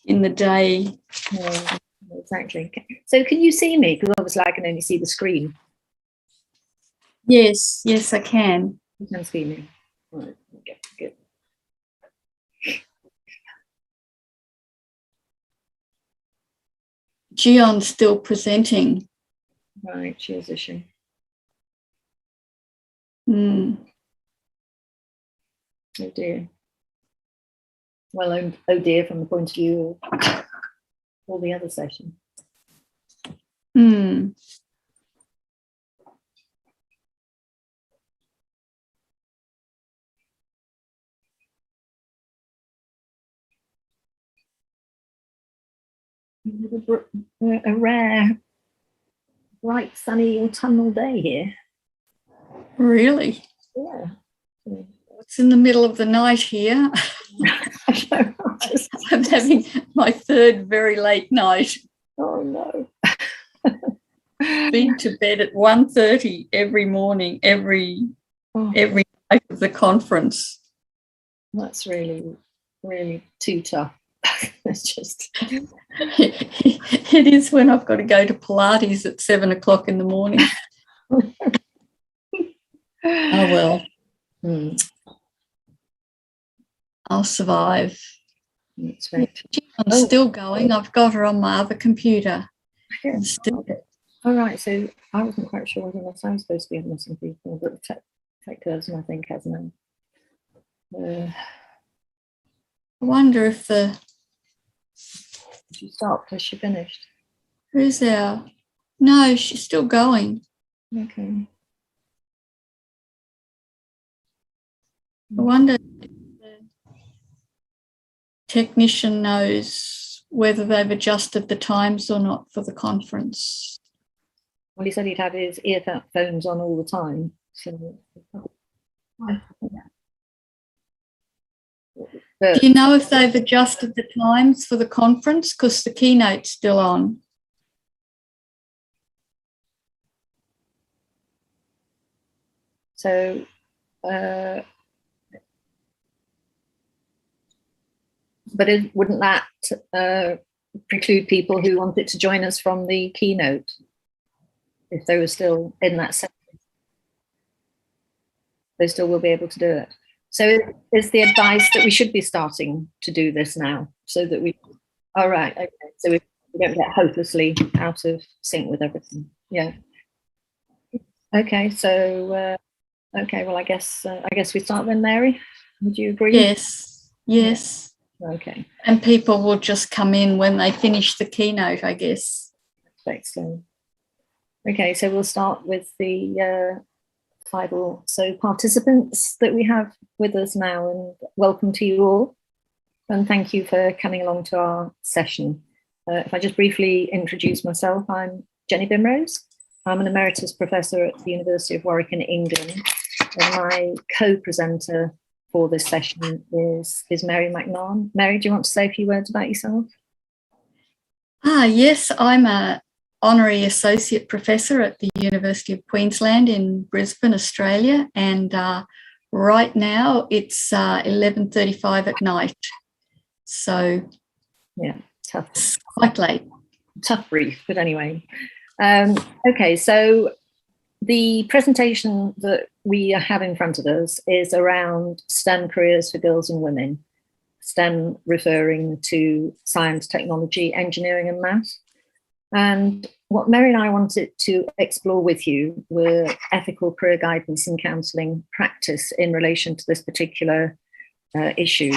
in the day. Yeah, exactly. So can you see me? Because obviously I can only see the screen. Yes, I can. You can see me. Right, okay, good. Gion's still presenting. Right, she is, she? Mm. Oh dear. Well, oh dear, from the point of view of all the other sessions. Mm. A rare, bright, sunny autumnal day here. Really? Yeah. It's in the middle of the night here. I'm having my third very late night. Oh no. Been to bed at 1:30 every morning, every night of the conference. That's really, really too tough. It's just it is when I've got to go to Pilates at 7 o'clock in the morning. Oh well. I'll survive. That's right. I'm still going. I've got her on my other computer. Yeah. All right. So I wasn't quite sure whether I was supposed to be admitting people, but the tech person, I think, has now. I wonder if she stopped. Has she finished? Who's our? No, she's still going. Okay. I wonder if the technician knows whether they've adjusted the times or not for the conference. Well, he said he'd have his earphones on all the time. So. Do you know if they've adjusted the times for the conference? Because the keynote's still on. So, but wouldn't that preclude people who wanted to join us from the keynote if they were still in that session? They still will be able to do it. So is the advice that we should be starting to do this now so that we, all right, okay. So we don't get hopelessly out of sync with everything. Yeah. Okay, so, okay, well, I guess we start then, Mary. Would you agree? Yes. Yes. Yeah. Okay. And people will just come in when they finish the keynote, I guess. Excellent. Okay, so we'll start with the 5 or so participants that we have with us now, and welcome to you all. And thank you for coming along to our session. If I just briefly introduce myself, I'm Jenny Bimrose. I'm an emeritus professor at the University of Warwick in England. And my co-presenter for this session is Mary McMahon. Mary, do you want to say a few words about yourself? Yes, I'm an honorary associate professor at the University of Queensland in Brisbane, Australia. And right now it's 11:35 at night. So yeah, tough. It's quite late. Tough brief, but anyway. Okay, so the presentation that we have in front of us is around STEM careers for girls and women. STEM referring to science, technology, engineering and maths. And what Mary and I wanted to explore with you were ethical career guidance and counselling practice in relation to this particular issue.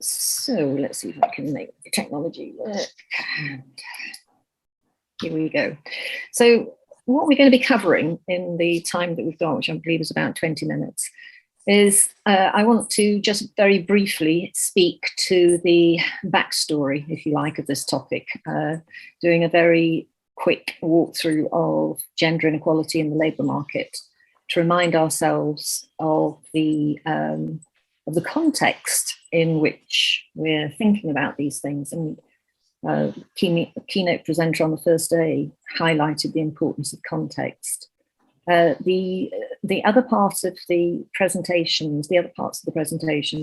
So let's see if I can make the technology work. Here we go. So what we're going to be covering in the time that we've got, which I believe is about 20 minutes, is I want to just very briefly speak to the backstory, if you like, of this topic, doing a very quick walkthrough of gender inequality in the labour market to remind ourselves of the context in which we're thinking about these things. And keynote presenter on the first day highlighted the importance of context. The other parts of the presentations,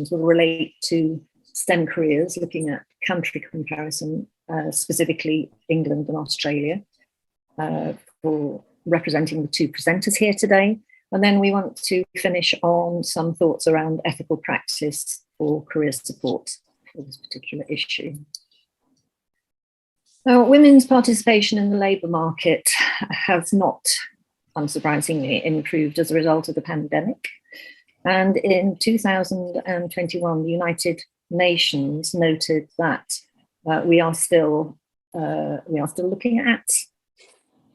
will relate to STEM careers, looking at country comparison, specifically England and Australia, for representing the two presenters here today. And then we want to finish on some thoughts around ethical practice for career support for this particular issue. Now, women's participation in the labour market has not, unsurprisingly, improved as a result of the pandemic. And in 2021, the United Nations noted that we are still looking at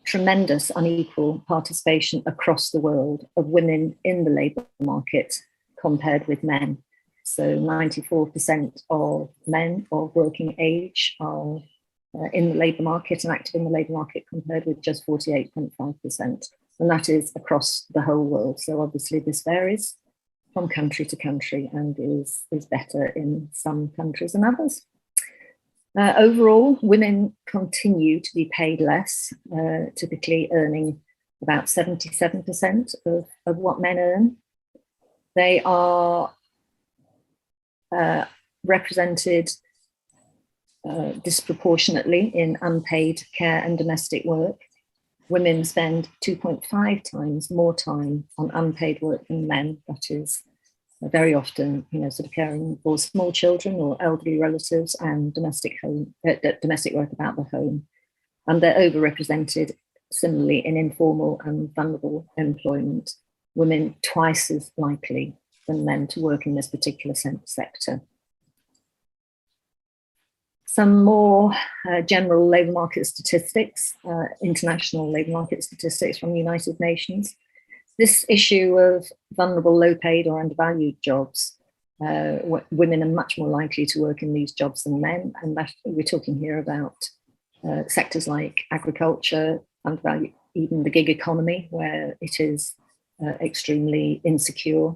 tremendous unequal participation across the world of women in the labour market compared with men. So 94% of men of working age are in the labour market and active in the labour market, compared with just 48.5%. And that is across the whole world. So obviously this varies from country to country and is better in some countries than others. Overall, women continue to be paid less, typically earning about 77% of what men earn. They are represented disproportionately in unpaid care and domestic work. Women spend 2.5 times more time on unpaid work than men. That is very often, sort of caring for small children or elderly relatives and domestic work about the home. And they're overrepresented similarly in informal and vulnerable employment. Women twice as likely than men to work in this particular sector. Some more general labour market statistics, international labour market statistics from the United Nations. This issue of vulnerable, low-paid or undervalued jobs, women are much more likely to work in these jobs than men, and that, we're talking here about sectors like agriculture, undervalued, even the gig economy, where it is extremely insecure.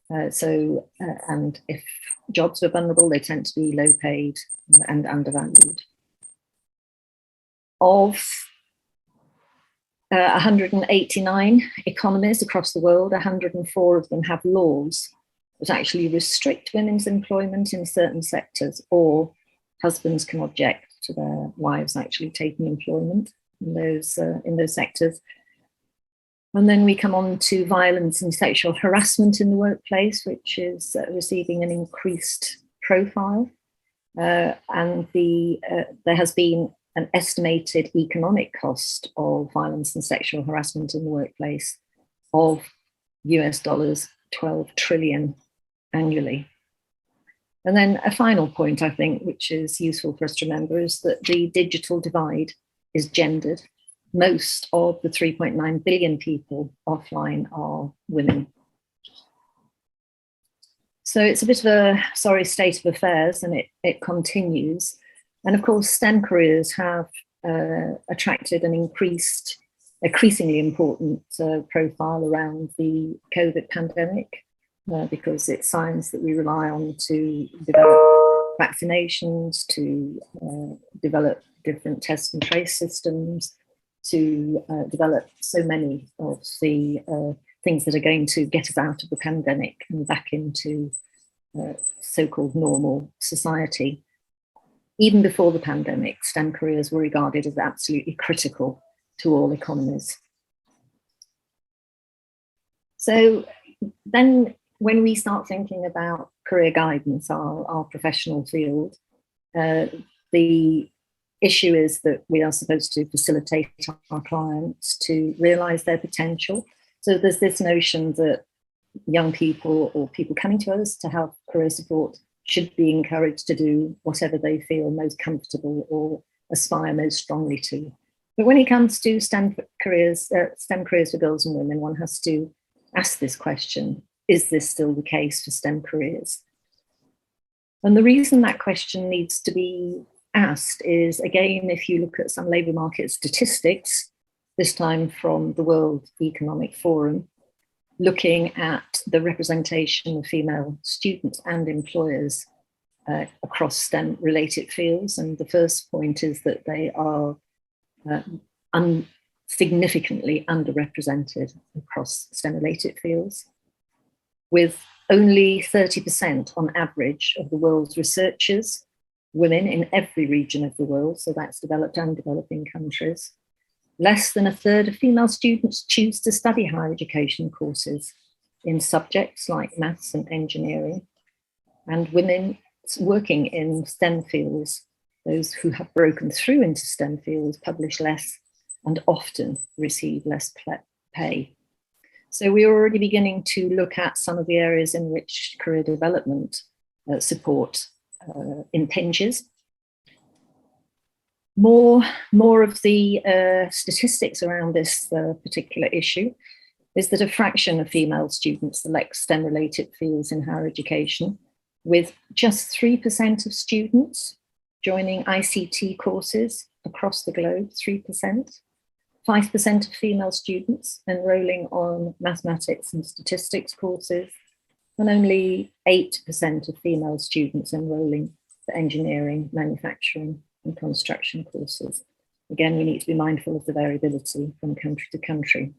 And if jobs are vulnerable, they tend to be low paid and undervalued. Of 189 economies across the world, 104 of them have laws that actually restrict women's employment in certain sectors, or husbands can object to their wives actually taking employment in those sectors. And then we come on to violence and sexual harassment in the workplace, which is receiving an increased profile. And there has been an estimated economic cost of violence and sexual harassment in the workplace of US dollars 12 trillion annually. And then a final point, I think, which is useful for us to remember, is that the digital divide is gendered. Most of the 3.9 billion people offline are women. So it's a bit of a sorry state of affairs, and it continues. And of course, STEM careers have attracted an increasingly important profile around the COVID pandemic, because it's science that we rely on to develop vaccinations, to develop different test and trace systems, to develop so many of the things that are going to get us out of the pandemic and back into so-called normal society. Even before the pandemic, STEM careers were regarded as absolutely critical to all economies. So then when we start thinking about career guidance, our professional field, the issue is that we are supposed to facilitate our clients to realise their potential. So there's this notion that young people or people coming to us to help career support should be encouraged to do whatever they feel most comfortable or aspire most strongly to. But when it comes to STEM careers for girls and women, one has to ask this question: is this still the case for STEM careers? And the reason that question needs to be asked is, again, if you look at some labour market statistics, this time from the World Economic Forum, looking at the representation of female students and employers across STEM-related fields. And the first point is that they are significantly underrepresented across STEM-related fields, with only 30% on average of the world's researchers, women in every region of the world, so that's developed and developing countries. Less than a third of female students choose to study higher education courses in subjects like maths and engineering. And women working in STEM fields, those who have broken through into STEM fields, publish less and often receive less pay. So we're already beginning to look at some of the areas in which career development support impinges. More of the statistics around this particular issue is that a fraction of female students select STEM-related fields in higher education, with just 3% of students joining ICT courses across the globe, 3%. 5% of female students enrolling on mathematics and statistics courses, and only 8% of female students enrolling for engineering, manufacturing, and construction courses. Again, we need to be mindful of the variability from country to country.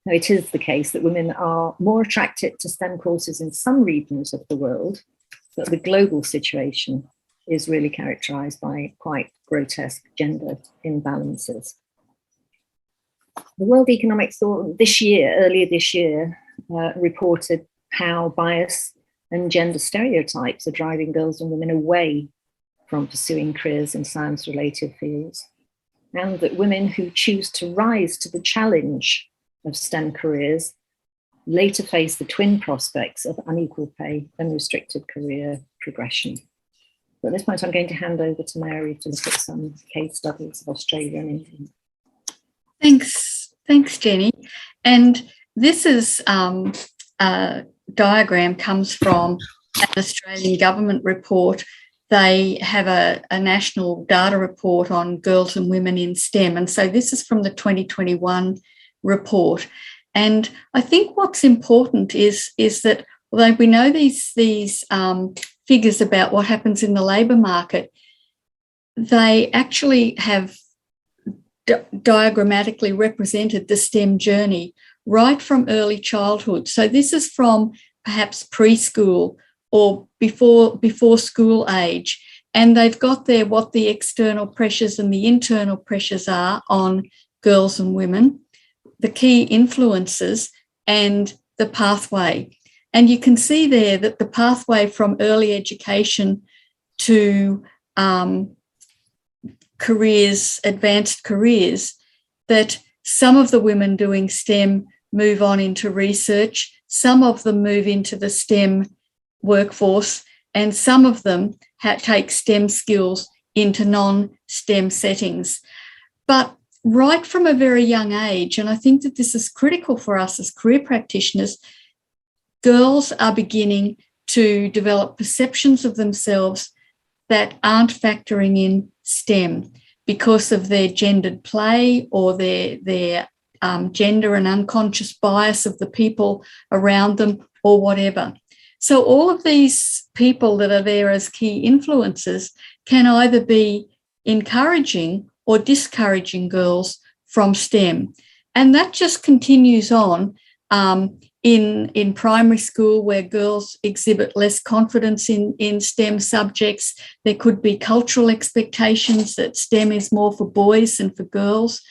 Now, it is the case that women are more attracted to STEM courses in some regions of the world, but the global situation is really characterized by quite grotesque gender imbalances. The World Economic Forum earlier this year, reported how bias and gender stereotypes are driving girls and women away from pursuing careers in science-related fields, and that women who choose to rise to the challenge of STEM careers later face the twin prospects of unequal pay and restricted career progression. But at this point, I'm going to hand over to Mary to look at some case studies of Australia and India. Thanks, Jenny. And this is diagram comes from an Australian government report. They have a national data report on girls and women in STEM. And so this is from the 2021 report. And I think what's important is that although we know these figures about what happens in the labour market, they actually have diagrammatically represented the STEM journey right from early childhood. So this is from perhaps preschool or before school age, and they've got there what the external pressures and the internal pressures are on girls and women, the key influences, and the pathway. And you can see there that the pathway from early education to careers, advanced careers, that some of the women doing STEM move on into research, some of them move into the STEM workforce, and some of them take STEM skills into non-STEM settings. But right from a very young age, and I think that this is critical for us as career practitioners, girls are beginning to develop perceptions of themselves that aren't factoring in STEM because of their gendered play or their gender and unconscious bias of the people around them or whatever. So all of these people that are there as key influences can either be encouraging or discouraging girls from STEM. And that just continues on in primary school, where girls exhibit less confidence in STEM subjects. There could be cultural expectations that STEM is more for boys than for girls.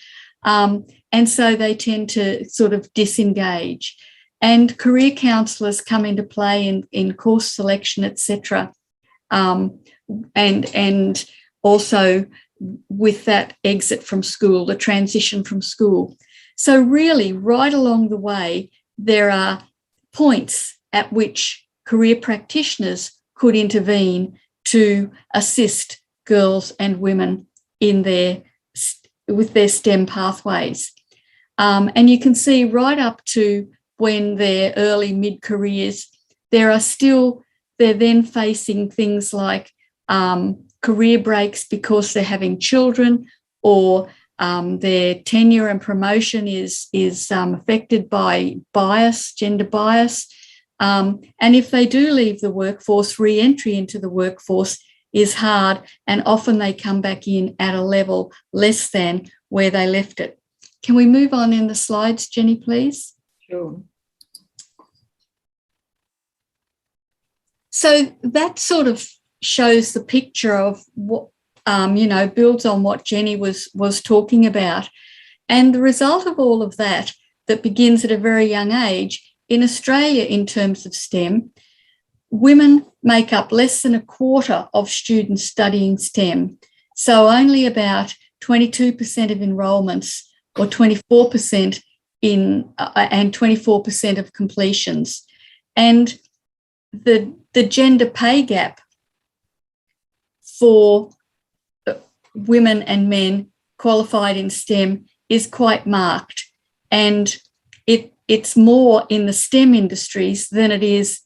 And so they tend to sort of disengage. And career counsellors come into play in course selection, etc. And also with that exit from school, the transition from school. So really, right along the way, there are points at which career practitioners could intervene to assist girls and women with their STEM pathways. And you can see right up to when they're early mid-careers, they're then facing things like career breaks because they're having children, or their tenure and promotion is affected by bias, gender bias. And if they do leave the workforce, re-entry into the workforce is hard, and often they come back in at a level less than where they left it. Can we move on in the slides, Jenny, please? Sure. So that sort of shows the picture of what, builds on what Jenny was talking about. And the result of all of that begins at a very young age, in Australia in terms of STEM, women make up less than a quarter of students studying STEM. So only about 22% of enrolments, or 24% and 24% of completions. And the gender pay gap for women and men qualified in STEM is quite marked. And it's more in the STEM industries than it is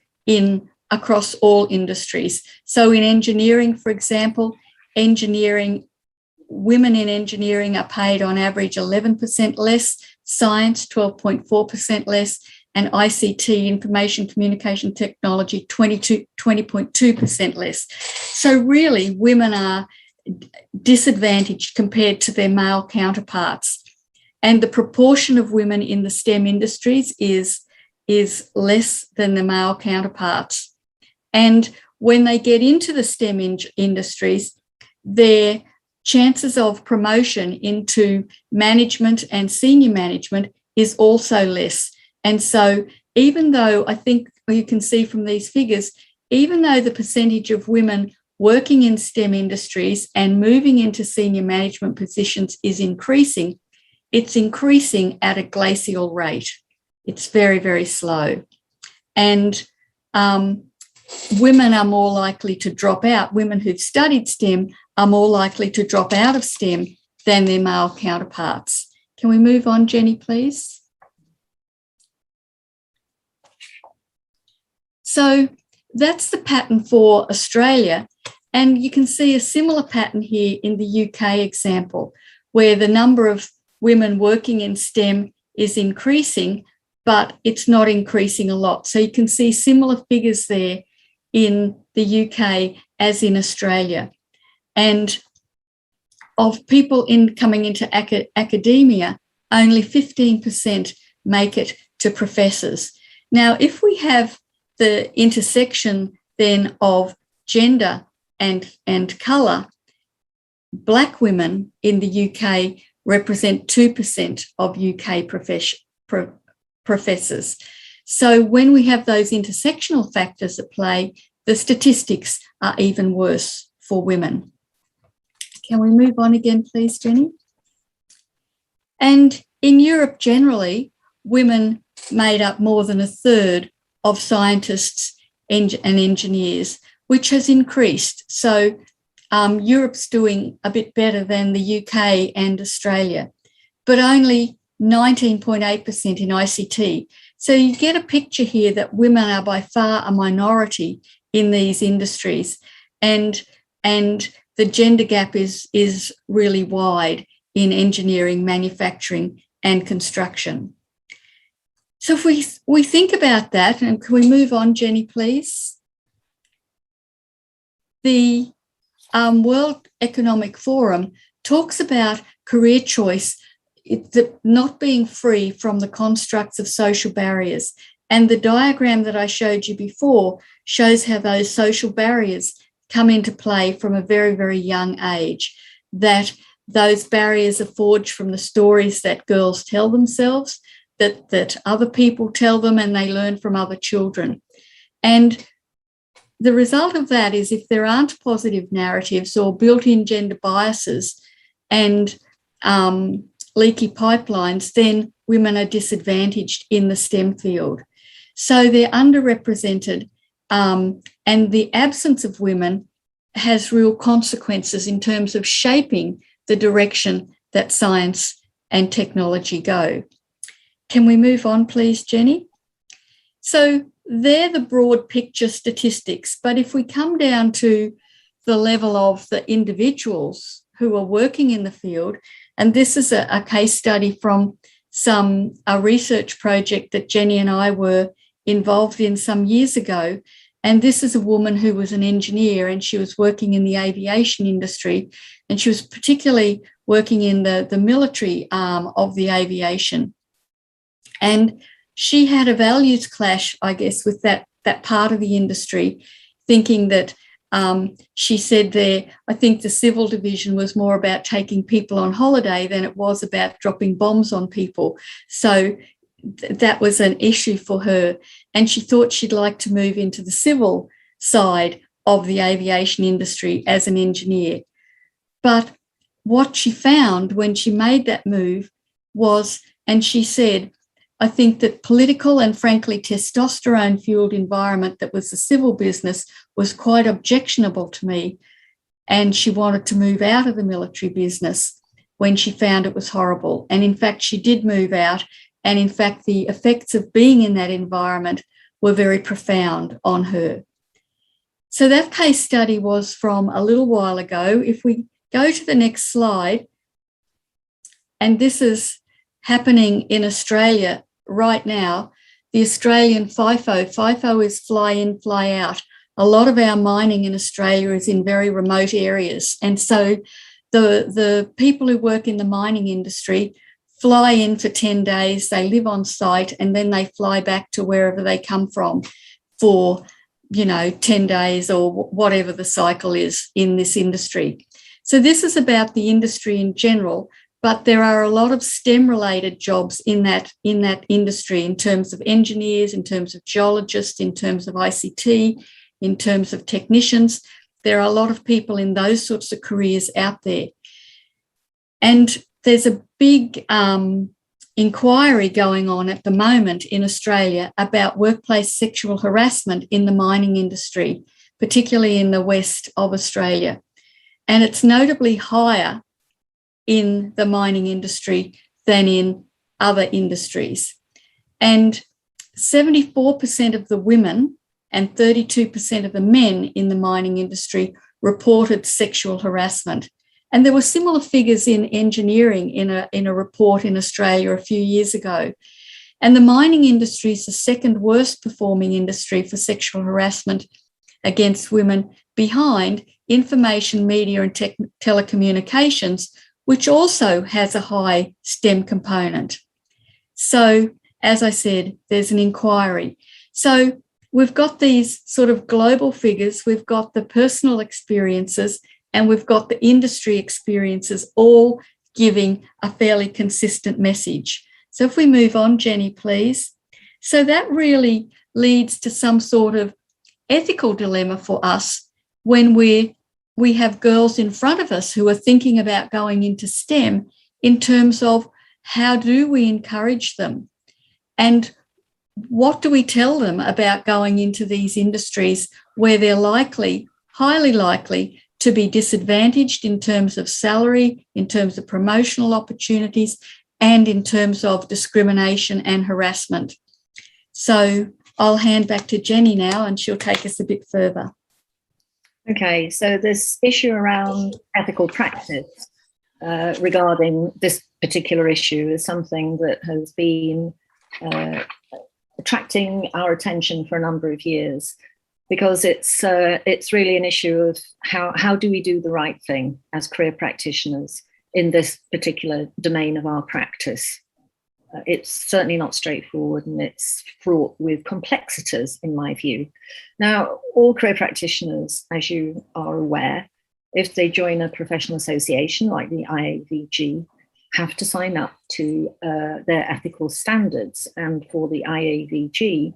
across all industries. So in engineering, for example, women in engineering are paid on average 11% less, science 12.4% less, and ICT, information communication technology, 20.2% less. So really, women are disadvantaged compared to their male counterparts. And the proportion of women in the STEM industries is less than the male counterparts. And when they get into the STEM industries, their chances of promotion into management and senior management is also less. And so even though, I think you can see from these figures, even though the percentage of women working in STEM industries and moving into senior management positions is increasing, it's increasing at a glacial rate. It's very, very slow. And women are more likely to drop out. Women who've studied STEM are more likely to drop out of STEM than their male counterparts. Can we move on, Jenny, please? So that's the pattern for Australia. And you can see a similar pattern here in the UK example, where the number of women working in STEM is increasing, but it's not increasing a lot. So you can see similar figures there in the UK as in Australia. And of people coming into academia, only 15% make it to professors. Now, if we have the intersection then of gender and colour, Black women in the UK represent 2% of UK professors. So when we have those intersectional factors at play, the statistics are even worse for women. Can we move on again, please, Jenny? And in Europe generally, women made up more than a third of scientists and engineers, which has increased. So Europe's doing a bit better than the UK and Australia, but only 19.8% in ICT. So you get a picture here that women are by far a minority in these industries, and the gender gap is really wide in engineering, manufacturing, and construction. So if we think about that, and can we move on, Jenny, please? The World Economic Forum talks about career choice not being free from the constructs of social barriers. And the diagram that I showed you before shows how those social barriers come into play from a very, very young age, that those barriers are forged from the stories that girls tell themselves, that other people tell them, and they learn from other children. And the result of that is, if there aren't positive narratives or built-in gender biases and leaky pipelines, then women are disadvantaged in the STEM field. So they're underrepresented, and the absence of women has real consequences in terms of shaping the direction that science and technology go. Can we move on, please, Jenny? So they're the broad picture statistics, but if we come down to the level of the individuals who are working in the field, and this is a case study from a research project that Jenny and I were involved in some years ago, and this is a woman who was an engineer, and she was working in the aviation industry, and she was particularly working in the military arm of the aviation. And she had a values clash, I guess, with that part of the industry, thinking that she said there, I think the civil division was more about taking people on holiday than it was about dropping bombs on people. So that was an issue for her. And she thought she'd like to move into the civil side of the aviation industry as an engineer. But what she found when she made that move was, and she said, I think that political and frankly testosterone-fueled environment that was the civil business was quite objectionable to me. And she wanted to move out of the military business when she found it was horrible. And in fact, she did move out. And in fact, the effects of being in that environment were very profound on her. So that case study was from a little while ago. If we go to the next slide, and this is happening in Australia right now, the Australian FIFO. FIFO is fly in, fly out. A lot of our mining in Australia is in very remote areas. And so the people who work in the mining industry fly in for 10 days, they live on site, and then they fly back to wherever they come from for, 10 days or whatever the cycle is in this industry. So this is about the industry in general, but there are a lot of STEM-related jobs in that industry in terms of engineers, in terms of geologists, in terms of ICT, in terms of technicians. There are a lot of people in those sorts of careers out there. And there's a big inquiry going on at the moment in Australia about workplace sexual harassment in the mining industry, particularly in the west of Australia. And it's notably higher in the mining industry than in other industries. And 74% of the women and 32% of the men in the mining industry reported sexual harassment. And there were similar figures in engineering in a report in Australia a few years ago. And the mining industry is the second worst performing industry for sexual harassment against women, behind information, media and telecommunications, which also has a high STEM component. So, as I said, there's an inquiry. So we've got these sort of global figures, we've got the personal experiences, and we've got the industry experiences all giving a fairly consistent message. So if we move on, Jenny, please. So that really leads to some sort of ethical dilemma for us when we have girls in front of us who are thinking about going into STEM, in terms of how do we encourage them and what do we tell them about going into these industries where they're highly likely to be disadvantaged in terms of salary, in terms of promotional opportunities, and in terms of discrimination and harassment. So I'll hand back to Jenny now and she'll take us a bit further. Okay, so this issue around ethical practice regarding this particular issue is something that has been attracting our attention for a number of years, because it's really an issue of how do we do the right thing as career practitioners in this particular domain of our practice. It's certainly not straightforward, and it's fraught with complexities, in my view. Now, all career practitioners, as you are aware, if they join a professional association like the IAVG, have to sign up to their ethical standards. And for the IAVG,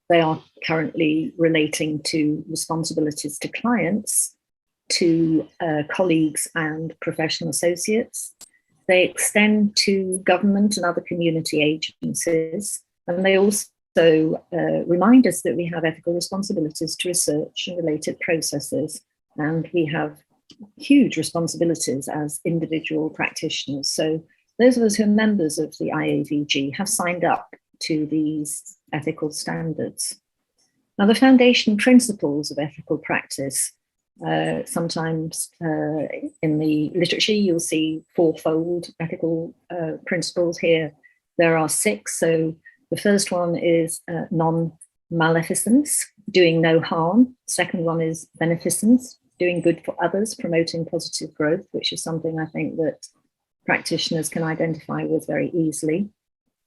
they are currently relating to responsibilities to clients, to colleagues and professional associates. They extend to government and other community agencies, and they also remind us that we have ethical responsibilities to research and related processes, and we have huge responsibilities as individual practitioners. So those of us who are members of the IAVG have signed up to these ethical standards. Now, the foundation principles of ethical practice, sometimes in the literature, you'll see fourfold ethical principles. Here there are 6. So the first one is non-maleficence, doing no harm. Second one is beneficence, doing good for others, promoting positive growth, which is something I think that practitioners can identify with very easily.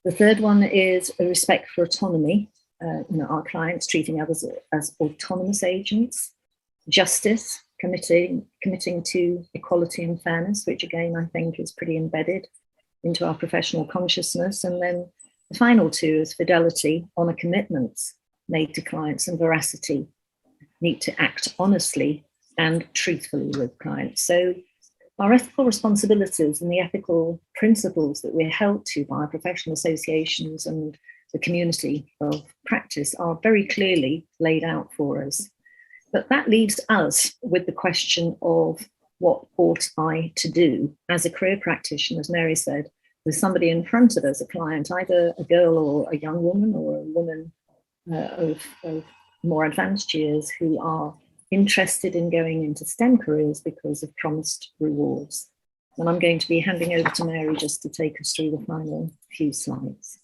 The third one is a respect for autonomy, our clients treating others as autonomous agents. justice, committing to equality and fairness, which again I think is pretty embedded into our professional consciousness. And then the final two is fidelity, honour commitments made to clients, and veracity, need to act honestly and truthfully with clients. So our ethical responsibilities and the ethical principles that we're held to by our professional associations and the community of practice are very clearly laid out for us. But that leaves us with the question of what ought I to do as a career practitioner, as Mary said, with somebody in front of us, a client, either a girl or a young woman or a woman of more advanced years who are interested in going into STEM careers because of promised rewards. And I'm going to be handing over to Mary just to take us through the final few slides.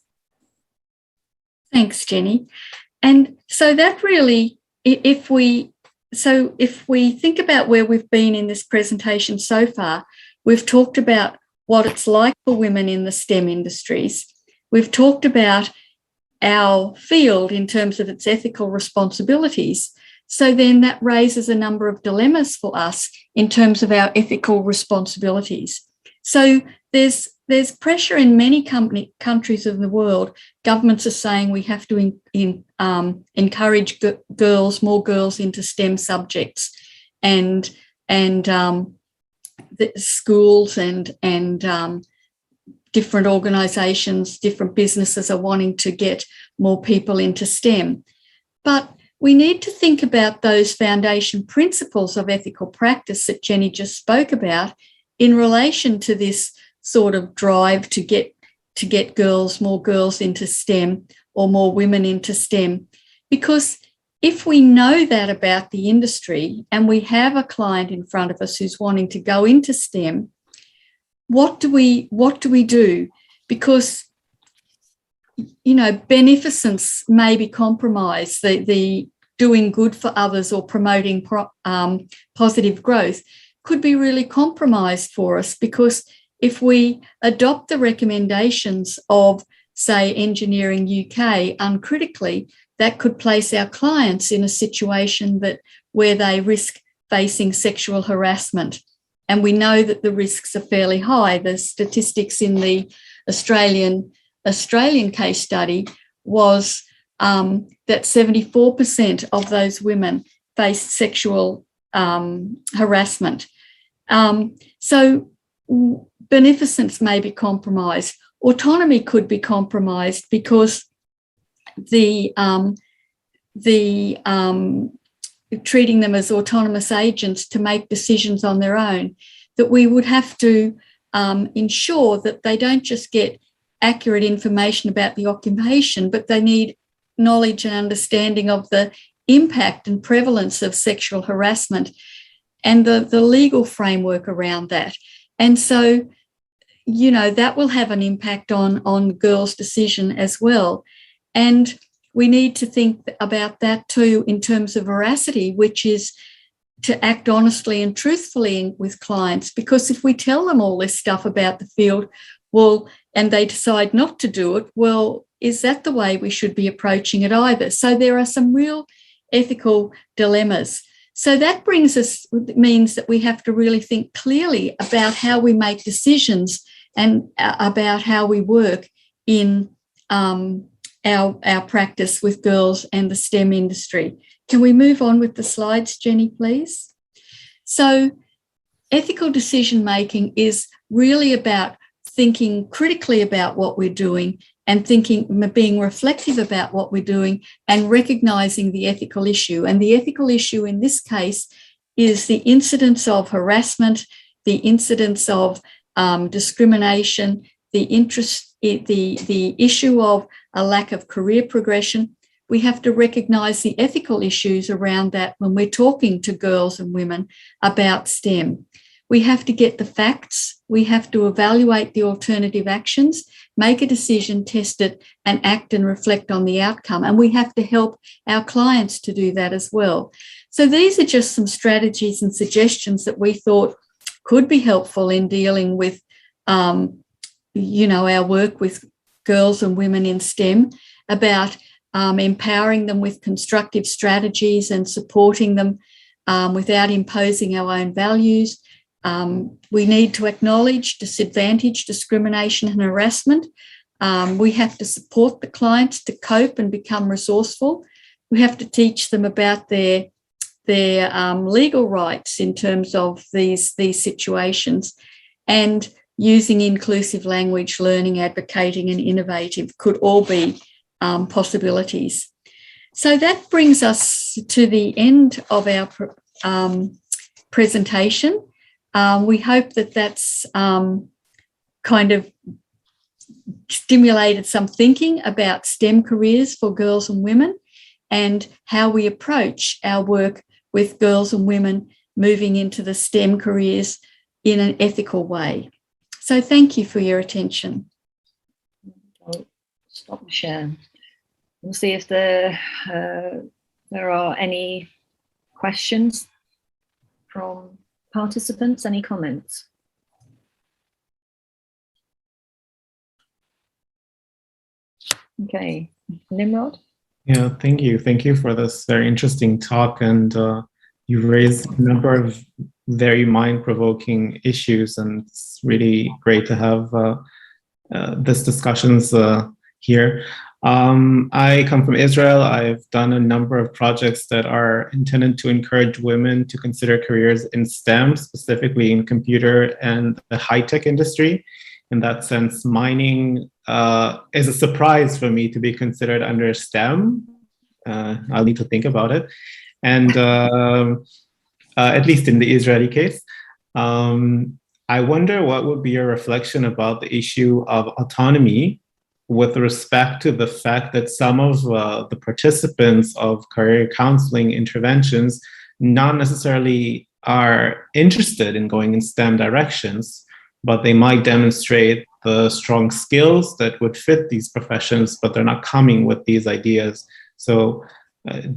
Thanks, Jenny. And so that really, if we think about where we've been in this presentation so far, we've talked about what it's like for women in the STEM industries. We've talked about our field in terms of its ethical responsibilities. So then that raises a number of dilemmas for us in terms of our ethical responsibilities. So there's pressure in many countries of the world. Governments are saying we have to encourage more girls into STEM subjects, and the schools and different organisations, different businesses are wanting to get more people into STEM. But we need to think about those foundation principles of ethical practice that Jenny just spoke about in relation to this sort of drive to get more girls into STEM or more women into STEM. Because if we know that about the industry and we have a client in front of us who's wanting to go into STEM, what do we do? Because, you know, beneficence may be compromised, the doing good for others or promoting positive growth could be really compromised for us, because if we adopt the recommendations of, say, Engineering UK uncritically, that could place our clients in a situation where they risk facing sexual harassment. And we know that the risks are fairly high. The statistics in the Australian case study was that 74% of those women faced sexual harassment. So beneficence may be compromised. Autonomy could be compromised because the treating them as autonomous agents to make decisions on their own, that we would have to ensure that they don't just get accurate information about the occupation, but they need knowledge and understanding of the impact and prevalence of sexual harassment and the legal framework around that. And so, you know, that will have an impact on girls' decision as well. And we need to think about that too in terms of veracity, which is to act honestly and truthfully with clients. Because if we tell them all this stuff about the field, well, and they decide not to do it, well, is that the way we should be approaching it either? So there are some real ethical dilemmas. So that means that we have to really think clearly about how we make decisions and about how we work in our practice with girls and the STEM industry. Can we move on with the slides, Jenny, please? So ethical decision making is really about thinking critically about what we're doing and being reflective about what we're doing and recognising the ethical issue. And the ethical issue in this case is the incidence of harassment, the incidence of discrimination, the issue of a lack of career progression. We have to recognise the ethical issues around that when we're talking to girls and women about STEM. We have to get the facts, we have to evaluate the alternative actions, make a decision, test it, and act and reflect on the outcome. And we have to help our clients to do that as well. So these are just some strategies and suggestions that we thought could be helpful in dealing with, our work with girls and women in STEM, about empowering them with constructive strategies and supporting them without imposing our own values. We need to acknowledge disadvantage, discrimination, and harassment. We have to support the clients to cope and become resourceful. We have to teach them about their legal rights in terms of these situations, and using inclusive language, learning, advocating, and innovative could all be possibilities. So that brings us to the end of our presentation. We hope that that's kind of stimulated some thinking about STEM careers for girls and women, and how we approach our work with girls and women moving into the STEM careers in an ethical way. So thank you for your attention. I'll stop the share. We'll see if there are any questions from participants, any comments? Okay, Nimrod? Yeah, thank you. Thank you for this very interesting talk. And you raised a number of very mind-provoking issues, and it's really great to have this discussions here. I come from Israel. I've done a number of projects that are intended to encourage women to consider careers in STEM, specifically in computer and the high-tech industry. In that sense, mining is a surprise for me to be considered under STEM. I'll need to think about it. And at least in the Israeli case, I wonder what would be your reflection about the issue of autonomy with respect to the fact that some of the participants of career counseling interventions not necessarily are interested in going in STEM directions, but they might demonstrate the strong skills that would fit these professions, but they're not coming with these ideas. So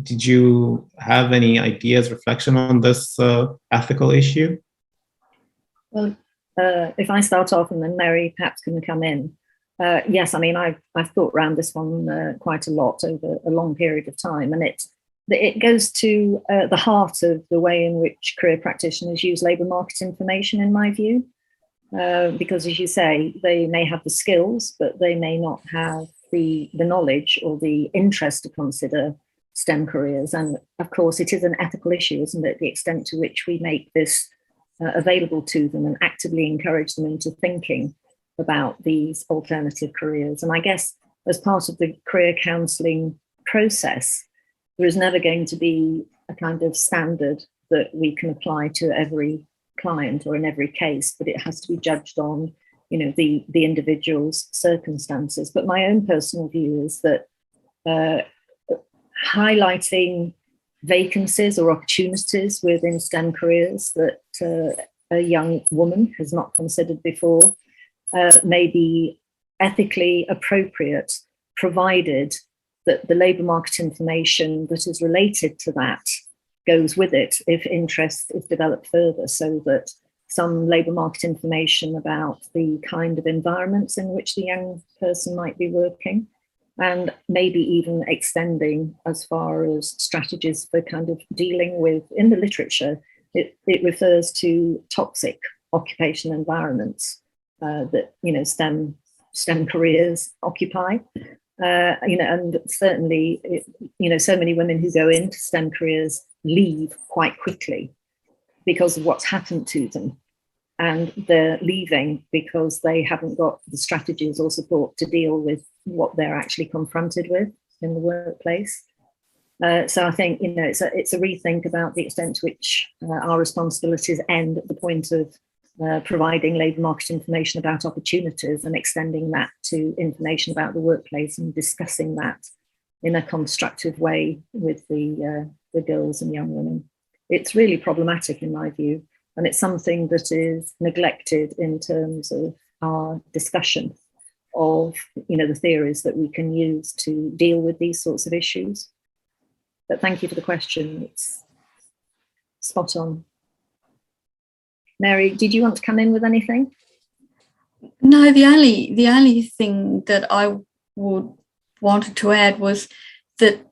did you have any ideas, reflection on this ethical issue? Well, if I start off and then Mary perhaps can come in. Yes, I mean, I've thought around this one quite a lot over a long period of time, and it goes to the heart of the way in which career practitioners use labour market information, in my view. Because, as you say, they may have the skills, but they may not have the knowledge or the interest to consider STEM careers. And of course, it is an ethical issue, isn't it? The extent to which we make this available to them and actively encourage them into thinking about these alternative careers. And I guess as part of the career counselling process, there is never going to be a kind of standard that we can apply to every client or in every case, but it has to be judged on, you know, the individual's circumstances. But my own personal view is that highlighting vacancies or opportunities within STEM careers that a young woman has not considered before may be ethically appropriate, provided that the labour market information that is related to that goes with it if interest is developed further, so that some labour market information about the kind of environments in which the young person might be working, and maybe even extending as far as strategies for kind of dealing with, in the literature, it refers to toxic occupational environments that, you know, STEM careers occupy. You know, and certainly, you know, so many women who go into STEM careers leave quite quickly because of what's happened to them. And they're leaving because they haven't got the strategies or support to deal with what they're actually confronted with in the workplace. So I think, you know, it's a rethink about the extent to which our responsibilities end at the point of providing labour market information about opportunities and extending that to information about the workplace and discussing that in a constructive way with the girls and young women. It's really problematic in my view, and it's something that is neglected in terms of our discussion of, you know, the theories that we can use to deal with these sorts of issues. But thank you for the question. It's spot on. Mary, did you want to come in with anything? No, the only thing that I wanted to add was that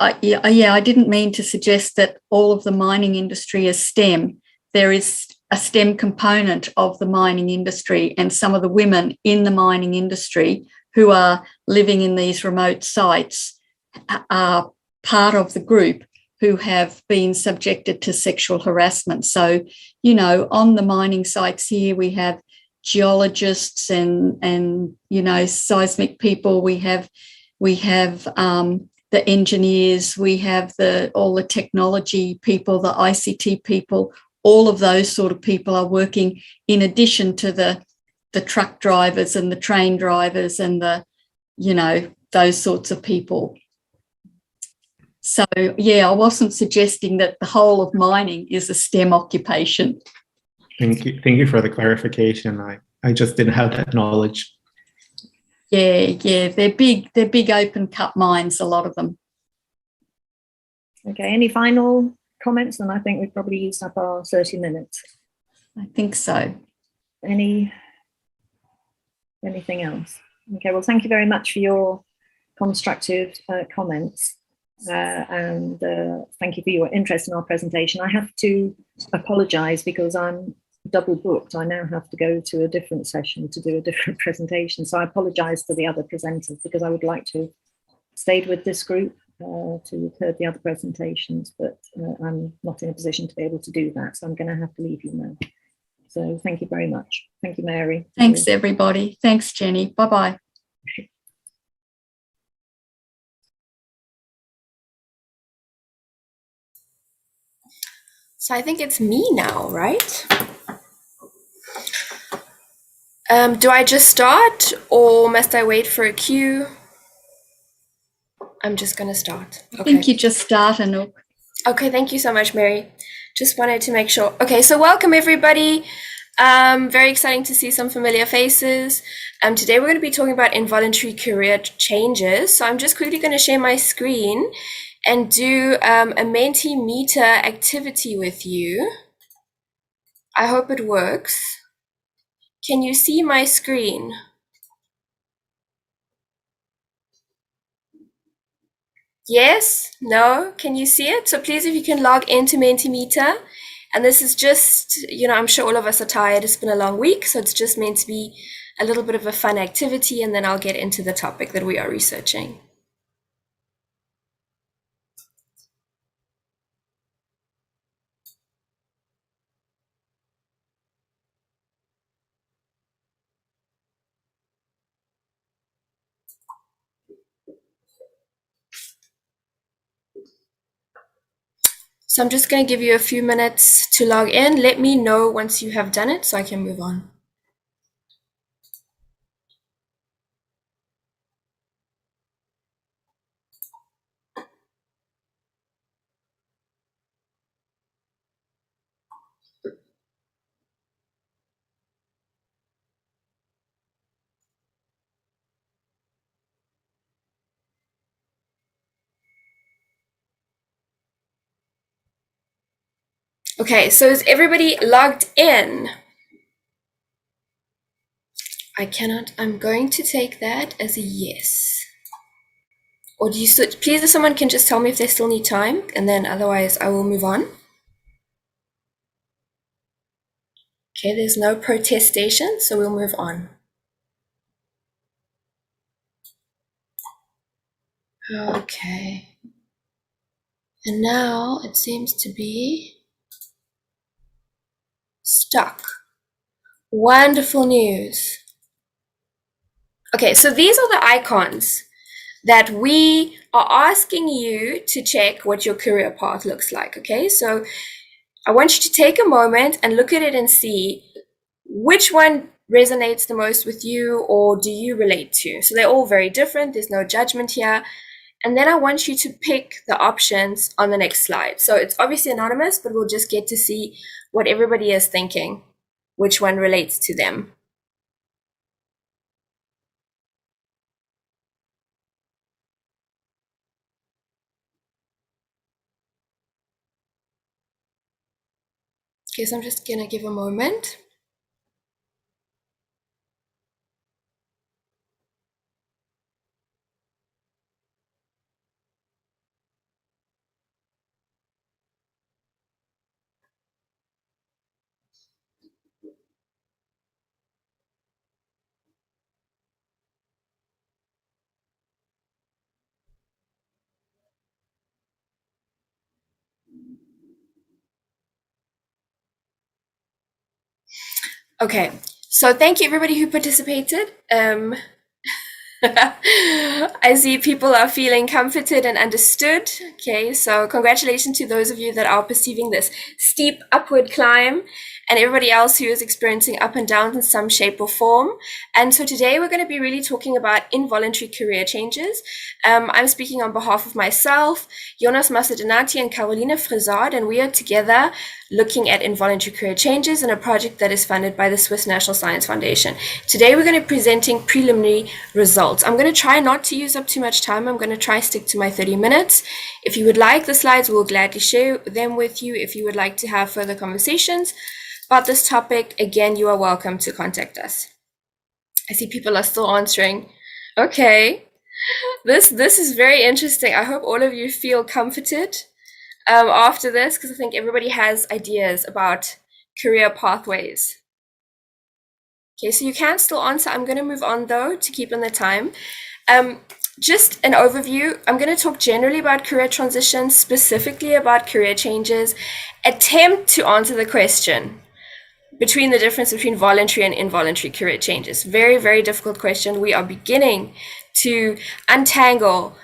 I didn't mean to suggest that all of the mining industry is STEM. There is a STEM component of the mining industry, and some of the women in the mining industry who are living in these remote sites are part of the group who have been subjected to sexual harassment. So, you know, on the mining sites here, we have geologists and you know, seismic people. We have the engineers. We have all the technology people, the ICT people. All of those sort of people are working in addition to the truck drivers and the train drivers and the, you know, those sorts of people. So, yeah, I wasn't suggesting that the whole of mining is a STEM occupation. Thank you. Thank you for the clarification. I just didn't have that knowledge. Yeah, they're big open cut mines, a lot of them. Okay, any final comments? And I think we've probably used up our 30 minutes. I think so. Anything else? Okay, well, thank you very much for your constructive comments. And thank you for your interest in our presentation. I have to apologize because I'm double booked. I now have to go to a different session to do a different presentation. So I apologize to the other presenters because I would like to have stayed with this group to have heard the other presentations, but I'm not in a position to be able to do that. So I'm going to have to leave you now. So thank you very much. Thank you, Mary. Thanks, everybody. Thanks, Jenny. Bye-bye. So I think it's me now, right? Do I just start or must I wait for a cue? I'm just going to start. Okay. I think you just start, Anouk. Okay, thank you so much, Mary. Just wanted to make sure. Okay, so welcome everybody. Very exciting to see some familiar faces. Today we're going to be talking about involuntary career changes. So I'm just quickly going to share my screen and do a Mentimeter activity with you. I hope it works. Can you see my screen? Yes? No? Can you see it? So please, if you can log into Mentimeter. And this is just, you know, I'm sure all of us are tired. It's been a long week, so it's just meant to be a little bit of a fun activity, and then I'll get into the topic that we are researching. So I'm just going to give you a few minutes to log in. Let me know once you have done it so I can move on. Okay, so is everybody logged in? I cannot. I'm going to take that as a yes. Or do you still, please, if someone can just tell me if they still need time, and then otherwise I will move on. Okay, there's no protestation, so we'll move on. Okay. And now it seems to be stuck. Wonderful news. Okay, so these are the icons that we are asking you to check what your career path looks like, okay? So I want you to take a moment and look at it and see which one resonates the most with you or do you relate to. So they're all very different. There's no judgment here. And then I want you to pick the options on the next slide. So it's obviously anonymous, but we'll just get to see what everybody is thinking, which one relates to them. Okay, so I'm just gonna give a moment. Okay, so thank you everybody who participated. I see people are feeling comforted and understood. Okay, so congratulations to those of you that are perceiving this steep upward climb, and everybody else who is experiencing up and downs in some shape or form. And so today we're going to be really talking about involuntary career changes. I'm speaking on behalf of myself, Jonas Macedonaty, and Carolina Frizard, and we are together looking at involuntary career changes in a project that is funded by the Swiss National Science Foundation. Today we're going to be presenting preliminary results. I'm going to try not to use up too much time. I'm going to try stick to my 30 minutes. If you would like the slides, we'll gladly share them with you. If you would like to have further conversations about this topic, again, you are welcome to contact us. I see people are still answering. Okay, this is very interesting. I hope all of you feel comforted after this, because I think everybody has ideas about career pathways. Okay, so you can still answer. I'm going to move on though to keep in the time. Just an overview. I'm going to talk generally about career transitions, specifically about career changes, attempt to answer the question between the difference between voluntary and involuntary career changes. Very, very difficult question. We are beginning to untangle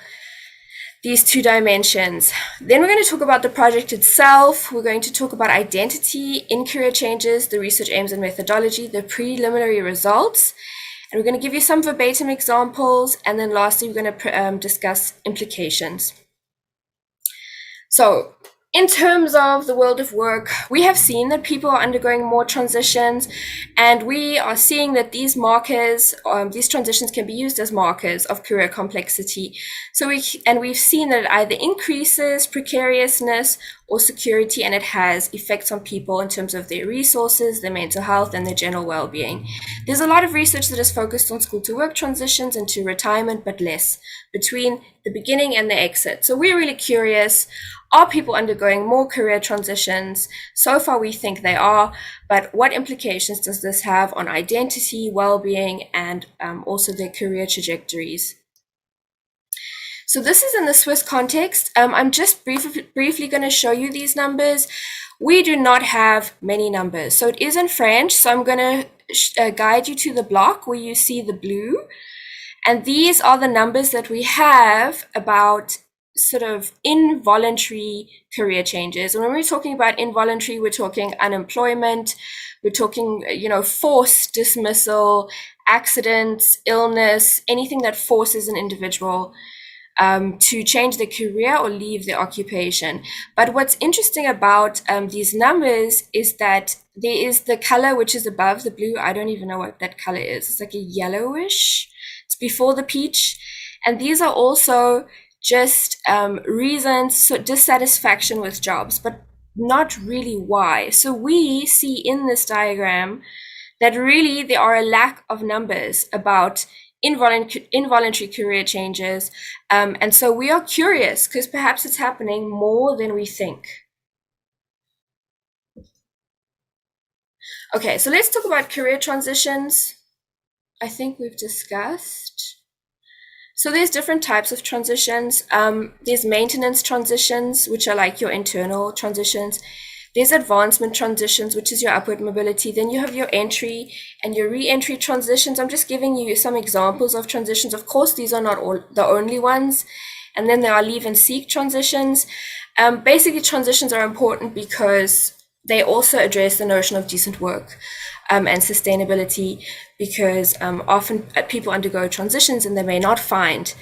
these two dimensions. Then we're going to talk about the project itself. We're going to talk about identity in career changes, the research aims and methodology, the preliminary results, and we're going to give you some verbatim examples. And then lastly, we're going to discuss implications. So in terms of the world of work, we have seen that people are undergoing more transitions, and we are seeing that these markers, these transitions can be used as markers of career complexity. So we've seen that it either increases precariousness or security, and it has effects on people in terms of their resources, their mental health, and their general well-being. There's a lot of research that is focused on school to work transitions and to retirement, but less between the beginning and the exit. So we're really curious, are people undergoing more career transitions? So far we think they are, but what implications does this have on identity, well-being, and also their career trajectories? So this is in the Swiss context. I'm just briefly going to show you these numbers. We do not have many numbers. So it is in French. So I'm going to guide you to the block where you see the blue. And these are the numbers that we have about sort of involuntary career changes. And when we're talking about involuntary, we're talking unemployment, we're talking, forced dismissal, accidents, illness, anything that forces an individual to change their career or leave their occupation. But what's interesting about these numbers is that there is the color which is above the blue. I don't even know what that color is. It's like a yellowish. It's before the peach. And these are also just reasons, so dissatisfaction with jobs, but not really why. So we see in this diagram that really there are a lack of numbers about involuntary career changes. And so we are curious because perhaps it's happening more than we think. Okay, so let's talk about career transitions. I think we've discussed. So there's different types of transitions. There's maintenance transitions, which are like your internal transitions. There's advancement transitions, which is your upward mobility. Then you have your entry and your re-entry transitions. I'm just giving you some examples of transitions. Of course, these are not all the only ones. And then there are leave and seek transitions. Basically, transitions are important because they also address the notion of decent work and sustainability, because often people undergo transitions and they may not find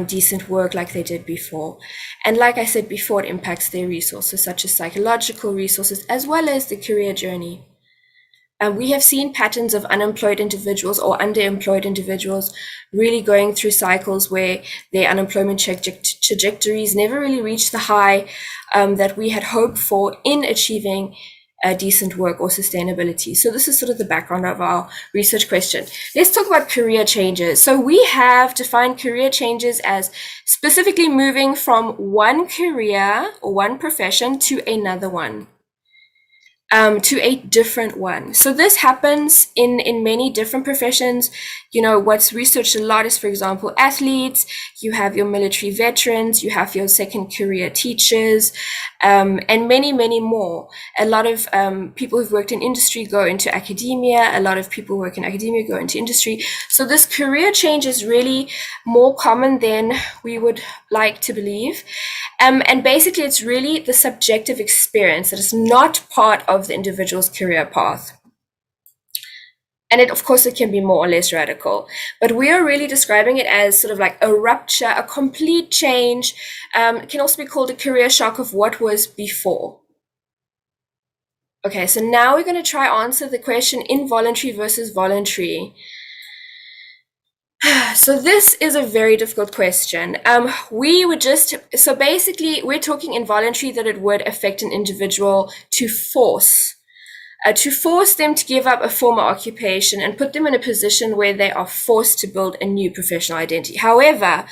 decent work like they did before. And like I said before, it impacts their resources, such as psychological resources, as well as the career journey. We have seen patterns of unemployed individuals or underemployed individuals really going through cycles where their unemployment trajectories never really reach the high that we had hoped for in achieving decent work or sustainability. So this is sort of the background of our research question. Let's talk about career changes. So we have defined career changes as specifically moving from one career or one profession to another one. to a different one. So this happens in many different professions. What's researched a lot is, for example, athletes, you have your military veterans, you have your second career teachers, and many, many more. A lot of people who've worked in industry go into academia. A lot of people who work in academia go into industry. So this career change is really more common than we would like to believe. And basically, it's really the subjective experience that is not part of the individual's career path. And of course, it can be more or less radical. But we are really describing it as sort of like a rupture, a complete change. It can also be called a career shock of what was before. Okay, so now we're going to try answer the question involuntary versus voluntary. So this is a very difficult question. So basically we're talking involuntary, that it would affect an individual to force them to give up a former occupation and put them in a position where they are forced to build a new professional identity. However,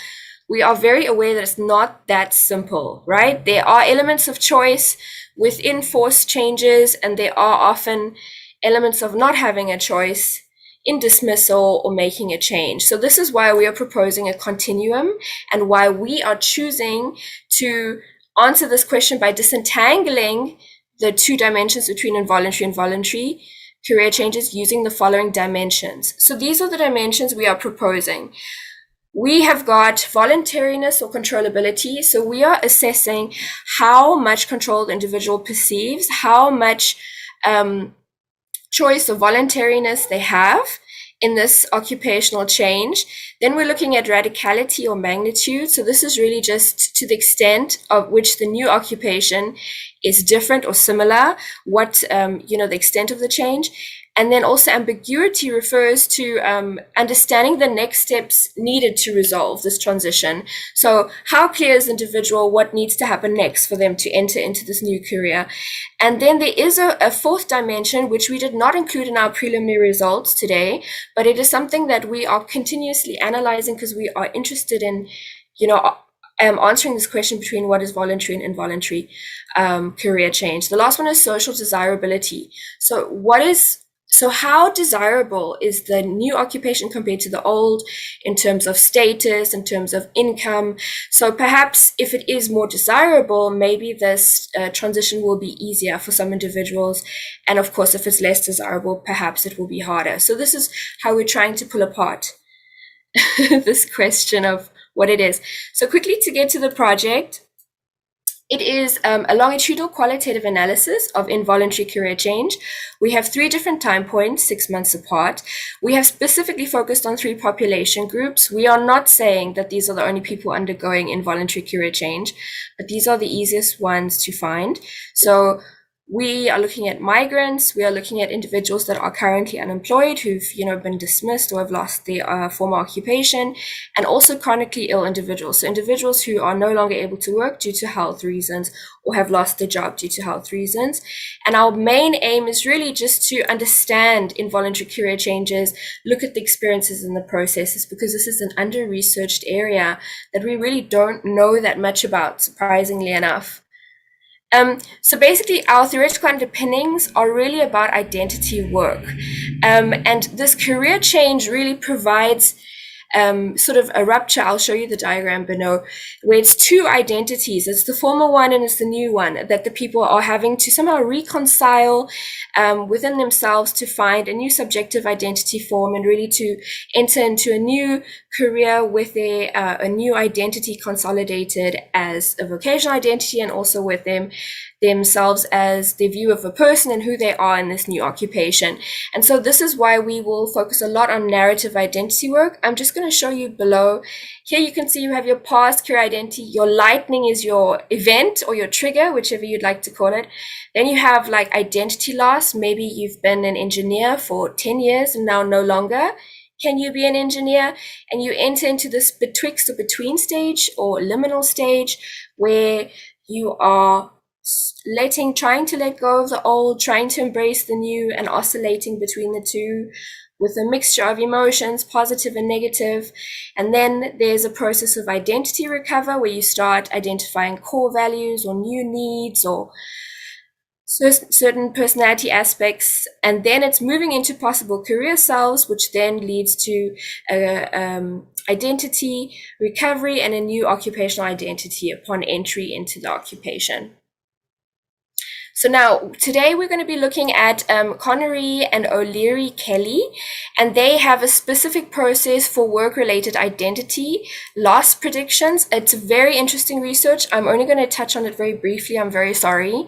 we are very aware that it's not that simple, right? There are elements of choice within forced changes, and there are often elements of not having a choice in dismissal or making a change. So this is why we are proposing a continuum, and why we are choosing to answer this question by disentangling the two dimensions between involuntary and voluntary career changes using the following dimensions. So these are the dimensions we are proposing. We have got voluntariness or controllability. So we are assessing how much control the individual perceives, how much choice or voluntariness they have in this occupational change. Then we're looking at radicality or magnitude. So this is really just to the extent of which the new occupation is different or similar, what, the extent of the change. And then also ambiguity refers to understanding the next steps needed to resolve this transition. So how clear is the individual what needs to happen next for them to enter into this new career? And then there is a fourth dimension, which we did not include in our preliminary results today, but it is something that we are continuously analyzing because we are interested in, answering this question between what is voluntary and involuntary career change. The last one is social desirability. So how desirable is the new occupation compared to the old in terms of status, in terms of income? So perhaps if it is more desirable, maybe this transition will be easier for some individuals. And of course, if it's less desirable, perhaps it will be harder. So this is how we're trying to pull apart this question of what it is. So quickly to get to the project, it is a longitudinal qualitative analysis of involuntary career change. We have 3 different time points, 6 months apart. We have specifically focused on 3 population groups. We are not saying that these are the only people undergoing involuntary career change, but these are the easiest ones to find. So we are looking at migrants. We are looking at individuals that are currently unemployed, who've been dismissed or have lost their former occupation, and also chronically ill individuals. So individuals who are no longer able to work due to health reasons or have lost their job due to health reasons. And our main aim is really just to understand involuntary career changes, look at the experiences and the processes, because this is an under-researched area that we really don't know that much about, surprisingly enough. So basically, our theoretical underpinnings are really about identity work. And this career change really provides sort of a rupture. I'll show you the diagram below, where it's 2 identities. It's the former one and it's the new one that the people are having to somehow reconcile within themselves to find a new subjective identity form and really to enter into a new career with a new identity consolidated as a vocational identity, and also with themselves as their view of a person and who they are in this new occupation. And so this is why we will focus a lot on narrative identity work. I'm just going to show you below. Here you can see you have your past career identity. Your lightning is your event or your trigger, whichever you'd like to call it. Then you have like identity loss. Maybe you've been an engineer for 10 years and now no longer can you be an engineer, and you enter into this betwixt or between stage or liminal stage where you are trying to let go of the old, trying to embrace the new, and oscillating between the two with a mixture of emotions, positive and negative. And then there's a process of identity recover where you start identifying core values or new needs or certain personality aspects, and then it's moving into possible career selves, which then leads to identity, recovery, and a new occupational identity upon entry into the occupation. So now, today we're going to be looking at Connery and O'Leary Kelly, and they have a specific process for work-related identity loss predictions. It's very interesting research. I'm only going to touch on it very briefly. I'm very sorry.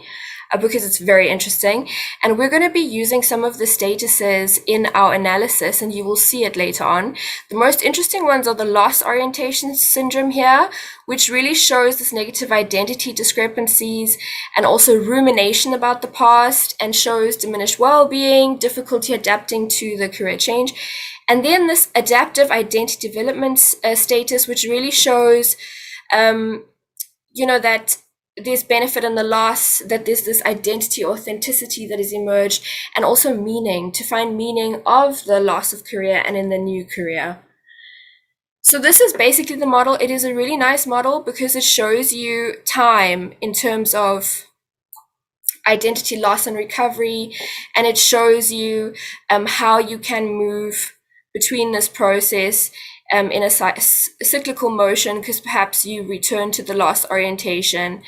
Because it's very interesting. And we're going to be using some of the statuses in our analysis, and you will see it later on. The most interesting ones are the loss orientation syndrome here, which really shows this negative identity discrepancies and also rumination about the past, and shows diminished well-being, difficulty adapting to the career change. And then this adaptive identity development status, which really shows, that there's benefit in the loss, that there's this identity authenticity that has emerged, and also meaning, to find meaning of the loss of career and in the new career. So this is basically the model. It is a really nice model because it shows you time in terms of identity loss and recovery, and it shows you how you can move between this process in a cyclical motion, because perhaps you return to the loss orientation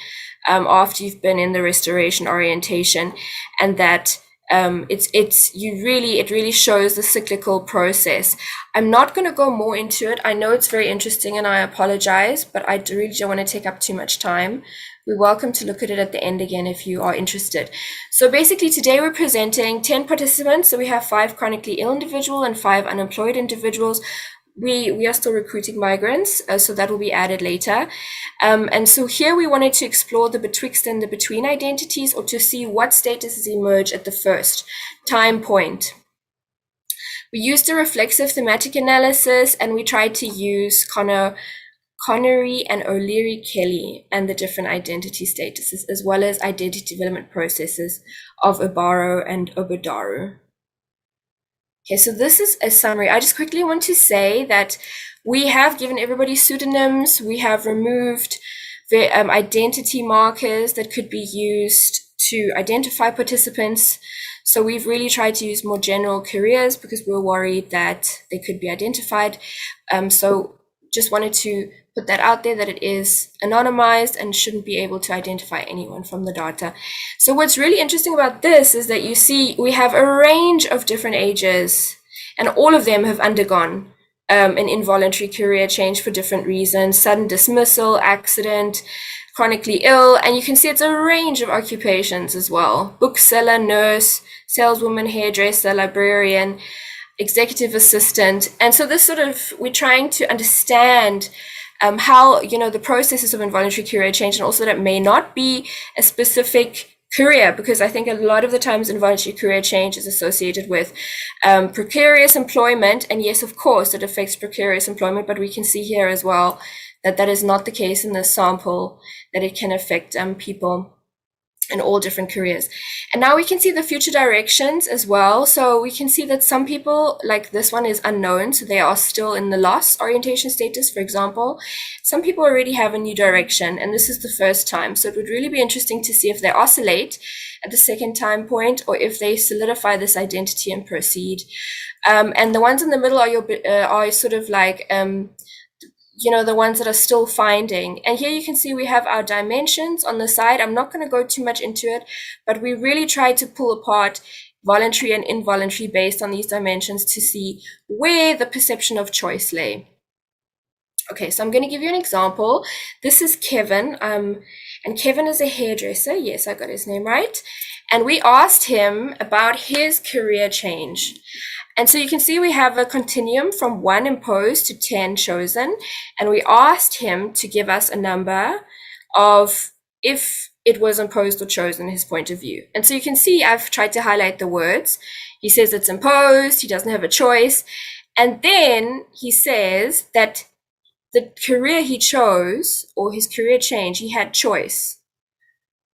after you've been in the restoration orientation, and that it really shows the cyclical process. I'm not going to go more into it. I know it's very interesting, and I apologize, but I really don't want to take up too much time. We're welcome to look at it at the end again if you are interested. So basically today we're presenting 10 participants. So we have 5 chronically ill individuals and 5 unemployed individuals. We are still recruiting migrants, so that will be added later. And so here we wanted to explore the betwixt and the between identities, or to see what statuses emerge at the first time point. We used a reflexive thematic analysis, and we tried to use Connery and O'Leary Kelly and the different identity statuses, as well as identity development processes of Obaro and Obodaru. Okay, so this is a summary. I just quickly want to say that we have given everybody pseudonyms. We have removed the identity markers that could be used to identify participants. So we've really tried to use more general careers because we're worried that they could be identified. So just wanted to put that out there, that it is anonymized and shouldn't be able to identify anyone from the data. So what's really interesting about this is that you see we have a range of different ages, and all of them have undergone an involuntary career change for different reasons: sudden dismissal, accident, chronically ill, and you can see it's a range of occupations as well: bookseller, nurse, saleswoman, hairdresser, librarian, executive assistant. And so this we're trying to understand how, the processes of involuntary career change, and also that it may not be a specific career, because I think a lot of the times involuntary career change is associated with precarious employment. And yes, of course, it affects precarious employment, but we can see here as well that that is not the case in this sample, that it can affect people in all different careers. And now we can see the future directions as well. So we can see that some people, like this one, is unknown, so they are still in the loss orientation status, for example. Some people already have a new direction, and this is the first time. So it would really be interesting to see if they oscillate at the second time point, or if they solidify this identity and proceed. And the ones in the middle are sort of like the ones that are still finding. And here you can see we have our dimensions on the side. I'm not going to go too much into it, but we really try to pull apart voluntary and involuntary based on these dimensions to see where the perception of choice lay. Okay, so I'm going to give you an example. This is Kevin, and Kevin is a hairdresser. Yes, I got his name right. And we asked him about his career change. And so you can see we have a continuum from 1 imposed to 10 chosen. And we asked him to give us a number of if it was imposed or chosen, his point of view. And so you can see I've tried to highlight the words. He says it's imposed, he doesn't have a choice. And then he says that the career he chose, or his career change, he had choice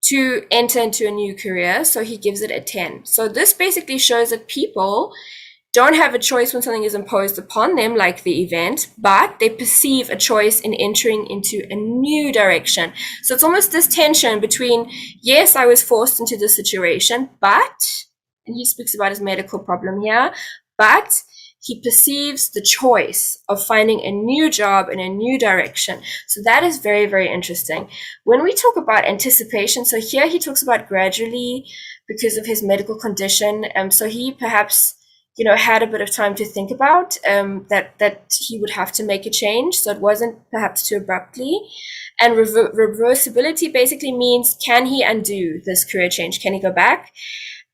to enter into a new career. So he gives it a 10. So this basically shows that people don't have a choice when something is imposed upon them, like the event, but they perceive a choice in entering into a new direction. So it's almost this tension between, yes, I was forced into this situation, but, and he speaks about his medical problem here, but he perceives the choice of finding a new job in a new direction. So that is very, very interesting. When we talk about anticipation, so here he talks about gradually because of his medical condition. So he perhaps, had a bit of time to think about that he would have to make a change. So it wasn't perhaps too abruptly. And reversibility basically means, can he undo this career change? Can he go back?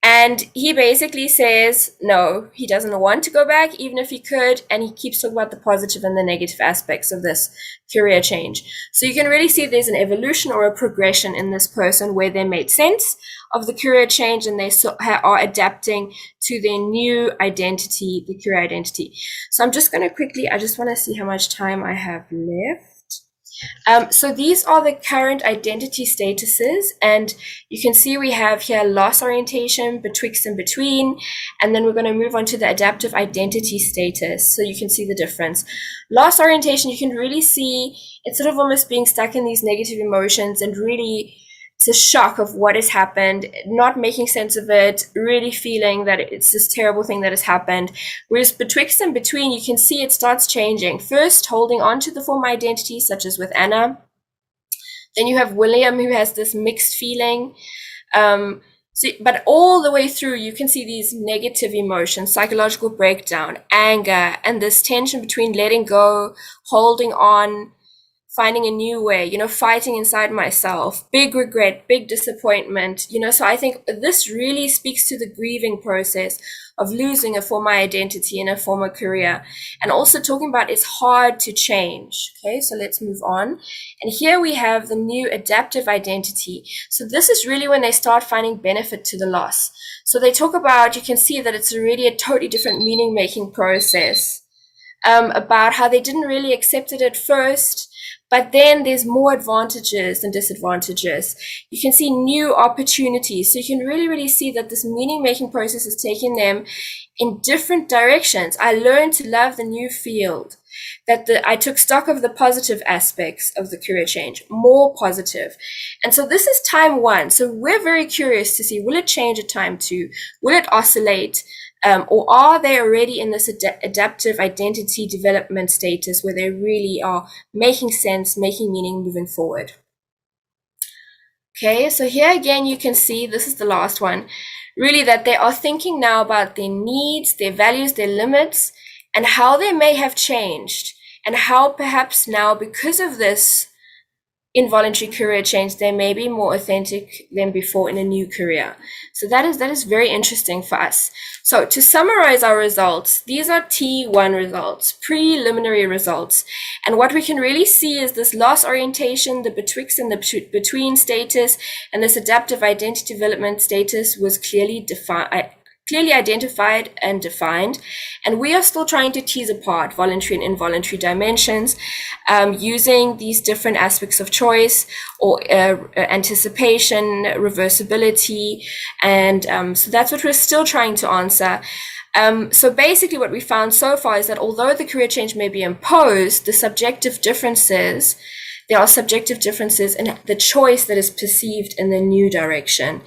And he basically says, no, he doesn't want to go back, even if he could. And he keeps talking about the positive and the negative aspects of this career change. So you can really see there's an evolution or a progression in this person where they made sense of the career change and they are adapting to their new identity, the career identity. So I'm just going to quickly, I just want to see how much time I have left. So these are the current identity statuses, and you can see we have here loss orientation, betwixt and between, and then we're going to move on to the adaptive identity status, so you can see the difference. Loss orientation, you can really see it's sort of almost being stuck in these negative emotions and really it's a shock of what has happened, not making sense of it, really feeling that it's this terrible thing that has happened. Whereas betwixt and between, you can see it starts changing. First, holding on to the former identity, such as with Anna. Then you have William, who has this mixed feeling. But all the way through, you can see these negative emotions, psychological breakdown, anger, and this tension between letting go, holding on, finding a new way, fighting inside myself, big regret, big disappointment, so I think this really speaks to the grieving process of losing a former identity and a former career, and also talking about it's hard to change. Okay, so let's move on. And here we have the new adaptive identity. So this is really when they start finding benefit to the loss. So they talk about, you can see that it's already a totally different meaning-making process, about how they didn't really accept it at first, but then there's more advantages than disadvantages. You can see new opportunities. So you can really, really see that this meaning-making process is taking them in different directions. I learned to love the new field, I took stock of the positive aspects of the career change, more positive. And so this is time one. So we're very curious to see, will it change at time two? Will it oscillate? Or are they already in this adaptive identity development status where they really are making sense, making meaning, moving forward? Okay, so here again, you can see, this is the last one, really that they are thinking now about their needs, their values, their limits, and how they may have changed, and how perhaps now, because of this involuntary career change, they may be more authentic than before in a new career. So that is very interesting for us. So to summarize our results, these are T1 results, preliminary results. And what we can really see is this loss orientation, the betwixt and the between status, and this adaptive identity development status was clearly identified and defined, and we are still trying to tease apart voluntary and involuntary dimensions using these different aspects of choice or anticipation, reversibility, and so that's what we're still trying to answer. So basically what we found so far is that although the career change may be imposed, there are subjective differences in the choice that is perceived in the new direction.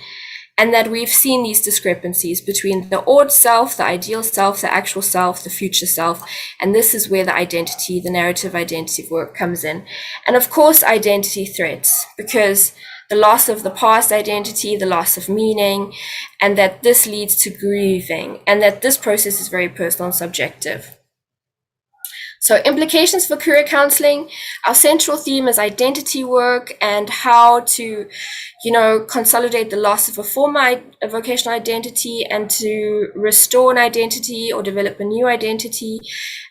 And that we've seen these discrepancies between the odd self, the ideal self, the actual self, the future self. And this is where the identity, the narrative identity work comes in. And of course, identity threats, because the loss of the past identity, the loss of meaning, and that this leads to grieving, and that this process is very personal and subjective. So implications for career counseling, our central theme is identity work and how to, consolidate the loss of a former vocational identity and to restore an identity or develop a new identity,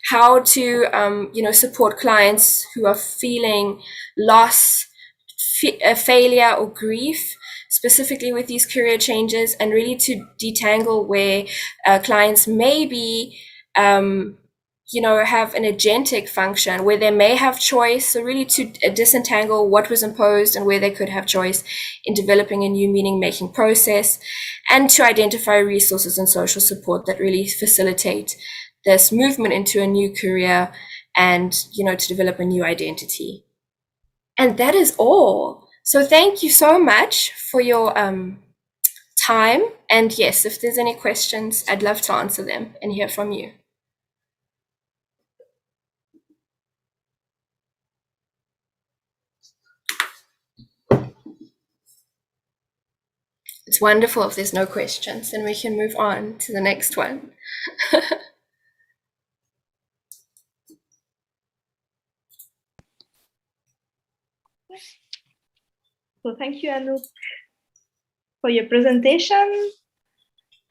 how to, support clients who are feeling loss, failure or grief, specifically with these career changes, and really to detangle where clients may be, have an agentic function where they may have choice, so really to disentangle what was imposed and where they could have choice in developing a new meaning-making process, and to identify resources and social support that really facilitate this movement into a new career and, to develop a new identity. And that is all. So thank you so much for your time. And yes, if there's any questions, I'd love to answer them and hear from you. It's wonderful if there's no questions, then we can move on to the next one. So thank you, Anouk, for your presentation.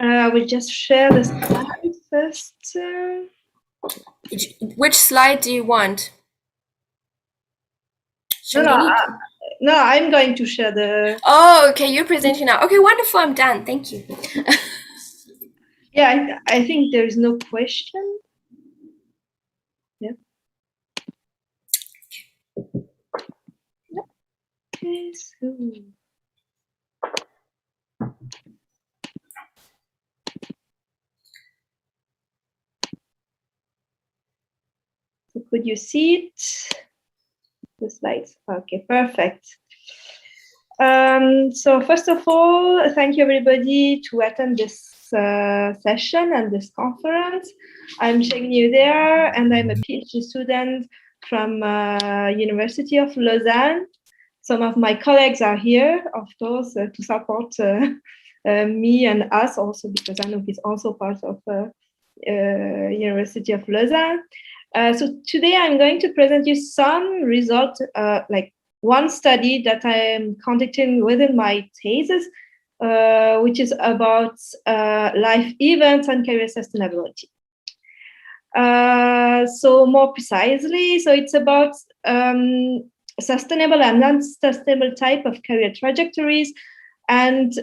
I will just share the slide first. Which slide do you want? No, I'm going to share the... Oh, okay, you're presenting now. Okay, wonderful, I'm done. Thank you. Yeah, I think there is no question. Yeah. Okay, so... So could you see it? The slides. Okay, perfect. So first of all, thank you everybody to attend this session and this conference. I'm Shagini Udayar, and I'm a PhD student from University of Lausanne. Some of my colleagues are here, of course, to support me and us also, because Anouk is also part of University of Lausanne. So today I'm going to present you some results, like one study that I am conducting within my thesis, which is about life events and career sustainability. So more precisely, so it's about sustainable and non-sustainable type of career trajectories, and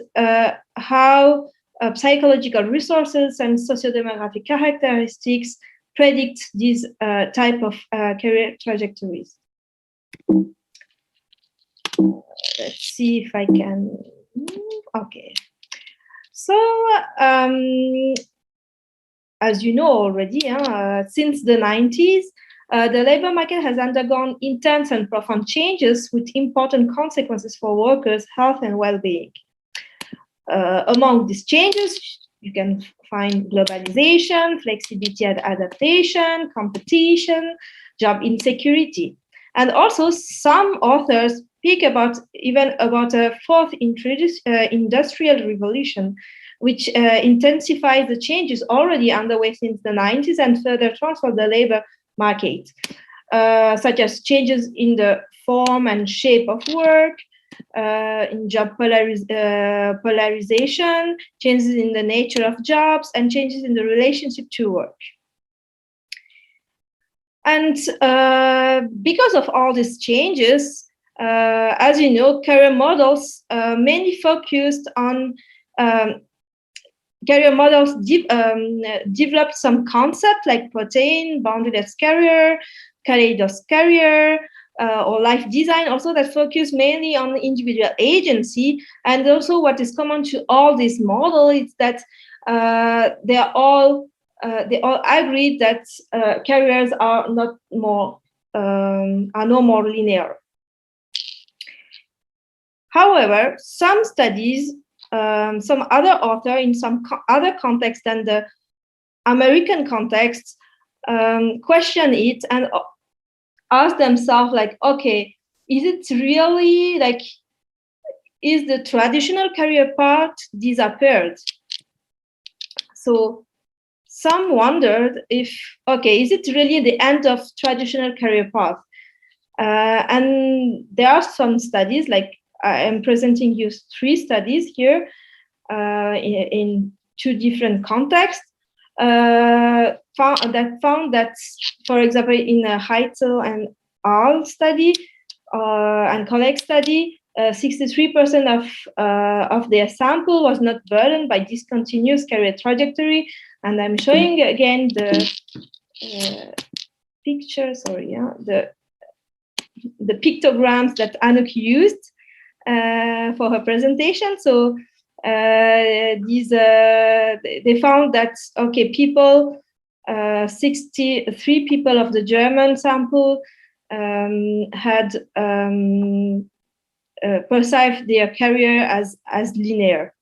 how psychological resources and sociodemographic characteristics predict these type of career trajectories. Let's see if I can. Okay. So, as you know already, since the 90s, the labor market has undergone intense and profound changes with important consequences for workers' health and well-being. Among these changes, you can find globalization, flexibility and adaptation, competition, job insecurity. And also some authors speak about a fourth industrial revolution, which intensifies the changes already underway since the 90s and further transform the labor market, such as changes in the form and shape of work, in job polarization, changes in the nature of jobs, and changes in the relationship to work. And because of all these changes, as you know, career models mainly focused on career models developed some concepts like protein, boundaryless career, kaleidos career, or life design, also that focus mainly on individual agency. And also what is common to all these models is that they all agree that careers are no more linear. However, some studies, some other author in some other context than the American context question it and ask themselves, like, okay, is it really like, is the traditional career path disappeared? So some wondered if, okay, is it really the end of traditional career path? And there are some studies, like I am presenting you 3 studies here in 2 different contexts, found that, for example, in a Heitzel and al. Study and colleague study, 63% of their sample was not burdened by discontinuous career trajectory. And I'm showing again picture, sorry, yeah, the pictograms that Anouk used for her presentation. So they found that, okay, 63 people of the German sample had perceived their career as linear.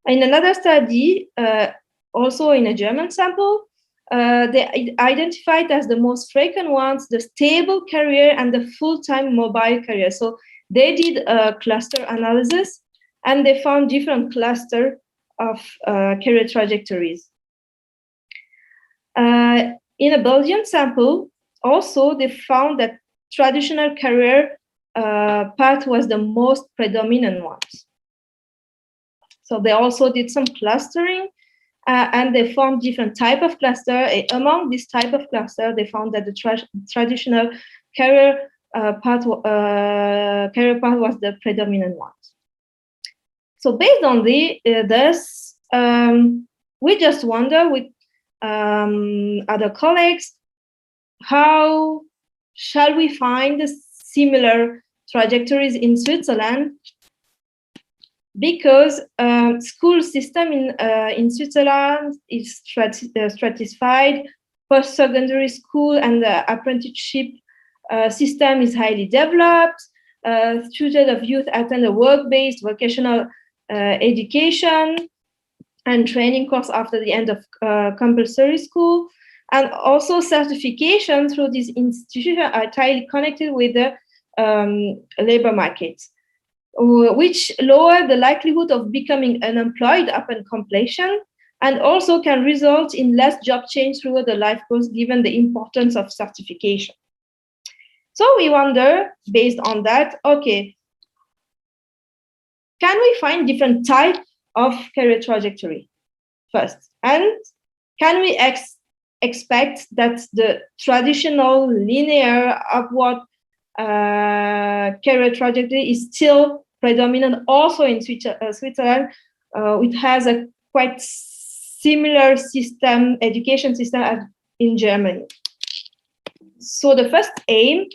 In another study, also in a German sample, they identified as the most frequent ones the stable career and the full-time mobile career. So they did a cluster analysis and they found different clusters of career trajectories. In a Belgian sample, also they found that traditional career path was the most predominant one. So they also did some clustering and they found different type of cluster. Among this type of cluster, they found that the traditional career path was the predominant one. So based on this, we just wonder with other colleagues, how shall we find similar trajectories in Switzerland? Because school system in Switzerland is stratified. Post-secondary school and the apprenticeship system is highly developed. Students of youth attend a work-based vocational education and training course after the end of compulsory school. And also certification through these institutions are tightly connected with the labor market, which lower the likelihood of becoming unemployed upon completion, and also can result in less job change throughout the life course, given the importance of certification. So we wonder, based on that, okay, can we find different types of career trajectory first? And can we expect that the traditional linear upward career trajectory is still predominant also in Switzerland? It has a quite similar system, education system as in Germany. So the first aim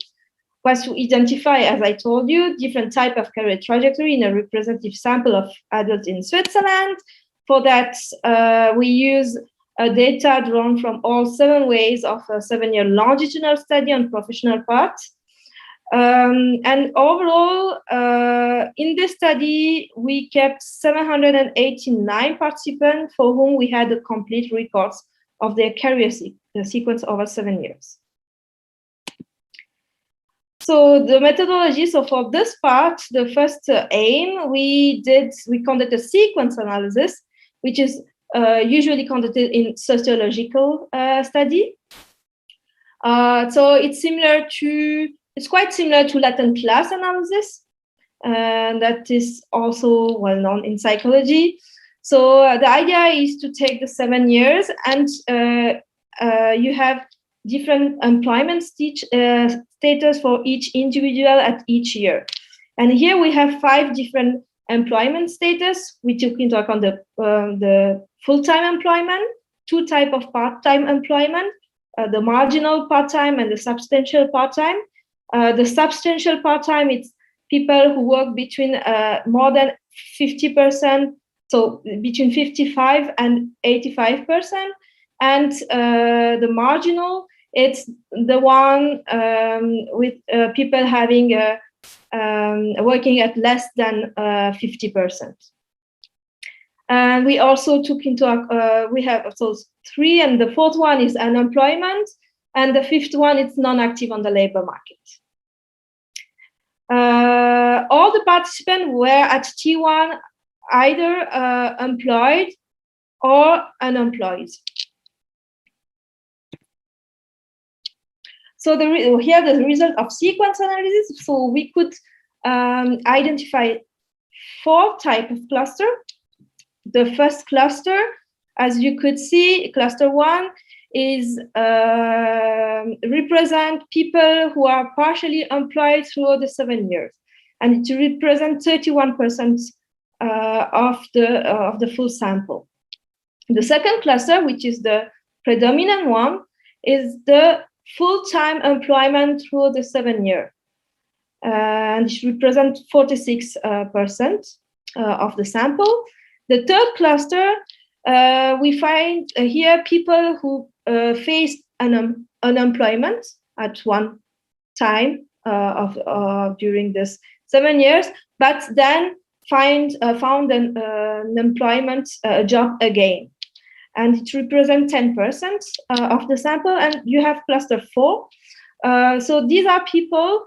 was to identify, as I told you, different type of career trajectory in a representative sample of adults in Switzerland. For that, we use data drawn from all 7 ways of a 7-year longitudinal study on professional paths. And overall, in this study, we kept 789 participants for whom we had a complete records of their career sequence over 7 years. So the methodology, so for this part, the first aim, we conducted a sequence analysis, which is usually conducted in sociological study. So it's quite similar to latent class analysis, and that is also well known in psychology. So the idea is to take the 7 years, and you have different employment status for each individual at each year. And here we have 5 different employment status. We took into account the full-time employment, 2 types of part-time employment, the marginal part-time and the substantial part-time. The substantial part-time, it's people who work between more than 50%, so between 55 and 85%. And the marginal, it's the one with people having working at less than 50%. And we also took into we have also 3, and the 4th one is unemployment, and the 5th one is non-active on the labor market. All the participants were at T1 either employed or unemployed. So here the result of sequence analysis. So we could identify 4 types of cluster. The first cluster, as you could see, cluster 1 is represent people who are partially employed throughout the 7 years, and it represents 31% of the full sample. The second cluster, which is the predominant one is the full-time employment through the 7 year. And it represents 46% of the sample. The third cluster, we find here people who faced unemployment at one time during this 7 years, but then found an employment job again. And it represents 10% of the sample. And you have cluster 4. So these are people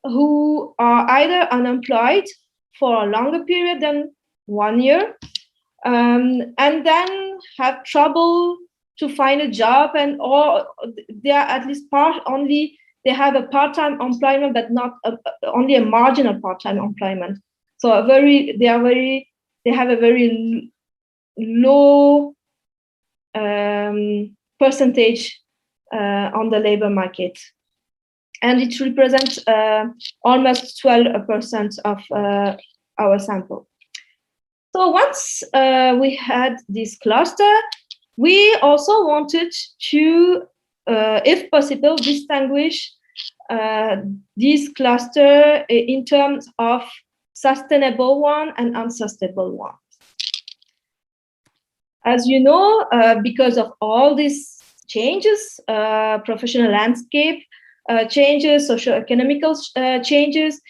who are either unemployed for a longer period than 1 year, and then have trouble to find a job, and or they are at least they have a part-time employment, but not only a marginal part-time employment. So they have a very low percentage on the labor market. And it represents almost 12% of our sample. So once we had this cluster, we also wanted to, if possible, distinguish this cluster in terms of sustainable one and unsustainable one. As you know, because of all these changes, professional landscape changes, socio-economical changes,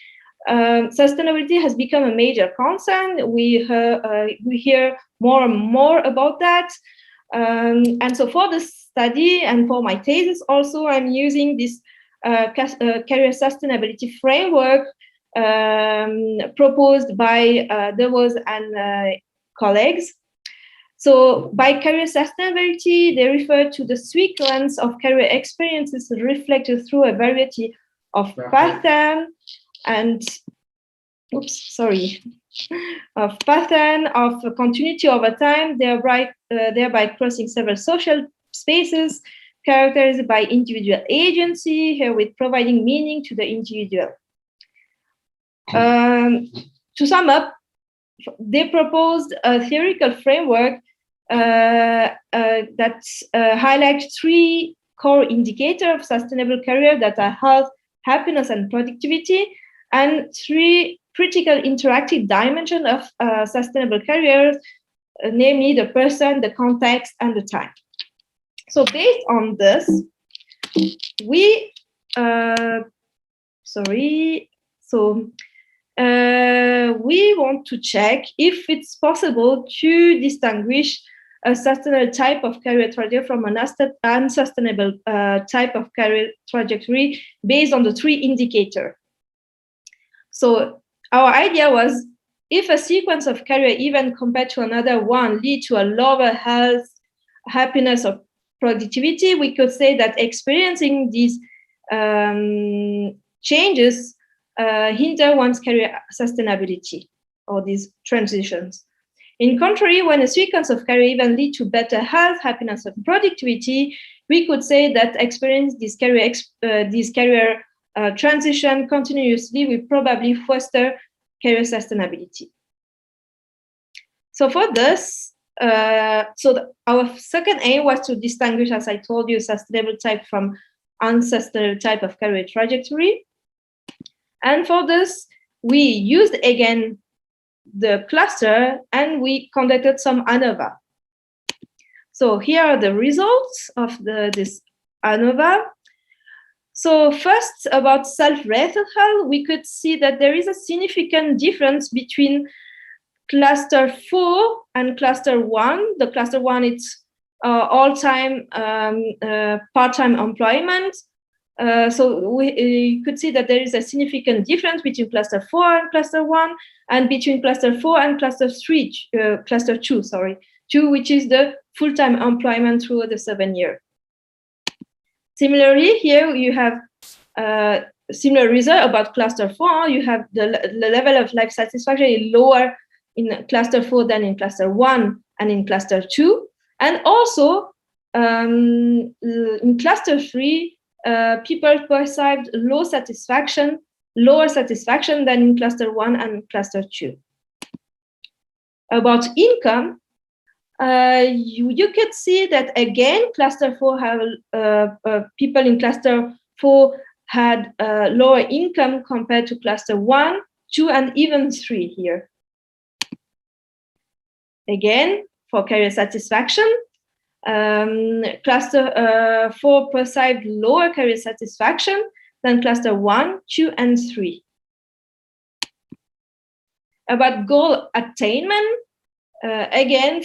sustainability has become a major concern. We hear more and more about that. And so for this study and for my thesis also, I'm using this career sustainability framework proposed by Bimrose and colleagues. So by career sustainability, they refer to the sequence of career experiences reflected through a variety of patterns and of continuity over time, thereby crossing several social spaces characterized by individual agency, here with providing meaning to the individual. To sum up, they proposed a theoretical framework that highlights 3 core indicators of sustainable career that are health, happiness, and productivity, and 3 critical interactive dimensions of sustainable careers, namely the person, the context, and the time. So based on this, we want to check if it's possible to distinguish a sustainable type of career trajectory from an unsustainable type of career trajectory based on the 3 indicators. So our idea was, if a sequence of career events compared to another one lead to a lower health, happiness, or productivity, we could say that experiencing these changes hinder one's career sustainability, or these transitions. In contrary, when a sequence of career events lead to better health, happiness, and productivity, we could say that experience this career transition continuously will probably foster career sustainability. So for this, our second aim was to distinguish, as I told you, sustainable type from unsustainable type of career trajectory. And for this, we used again the cluster and we conducted some ANOVA. So here are the results of this ANOVA. So first, about self-referral, we could see that there is a significant difference between cluster 4 and cluster 1. The cluster 1, it's all-time part-time employment. So we could see that there is a significant difference between cluster 4 and cluster 1, and between cluster 4 and cluster 2, which is the full-time employment through the 7 year. Similarly, here you have similar result about cluster 4. You have the level of life satisfaction is lower in cluster 4 than in cluster 1 and in cluster 2. And also in cluster 3, people perceived lower satisfaction than in cluster 1 and cluster 2. About income, you could see that again, cluster 4 have people in cluster 4 had lower income compared to cluster 1, 2, and even 3 here. Again, for career satisfaction, cluster 4 perceived lower career satisfaction than cluster 1, 2, and 3. About goal attainment, again,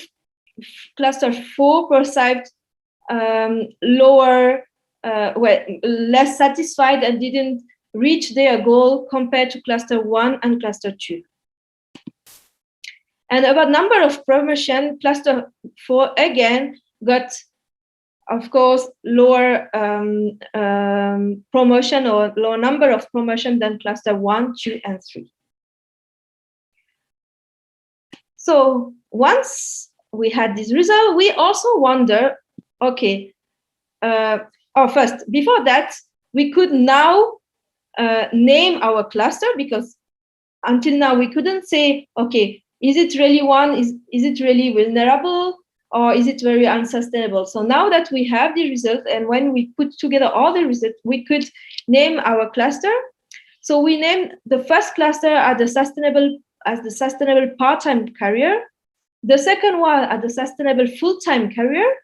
cluster 4 perceived lower, less satisfied and didn't reach their goal compared to cluster 1 and cluster 2. And about number of promotion, cluster 4 again got, of course, lower promotion or lower number of promotion than cluster 1, 2, and 3. So once we had this result, we also wonder, okay, first, before that, we could now name our cluster, because until now we couldn't say, okay, is it really one? Is it really vulnerable, or is it very unsustainable? So now that we have the result, and when we put together all the results, we could name our cluster. So we named the first cluster as the sustainable part-time career, the second one as the sustainable full-time career,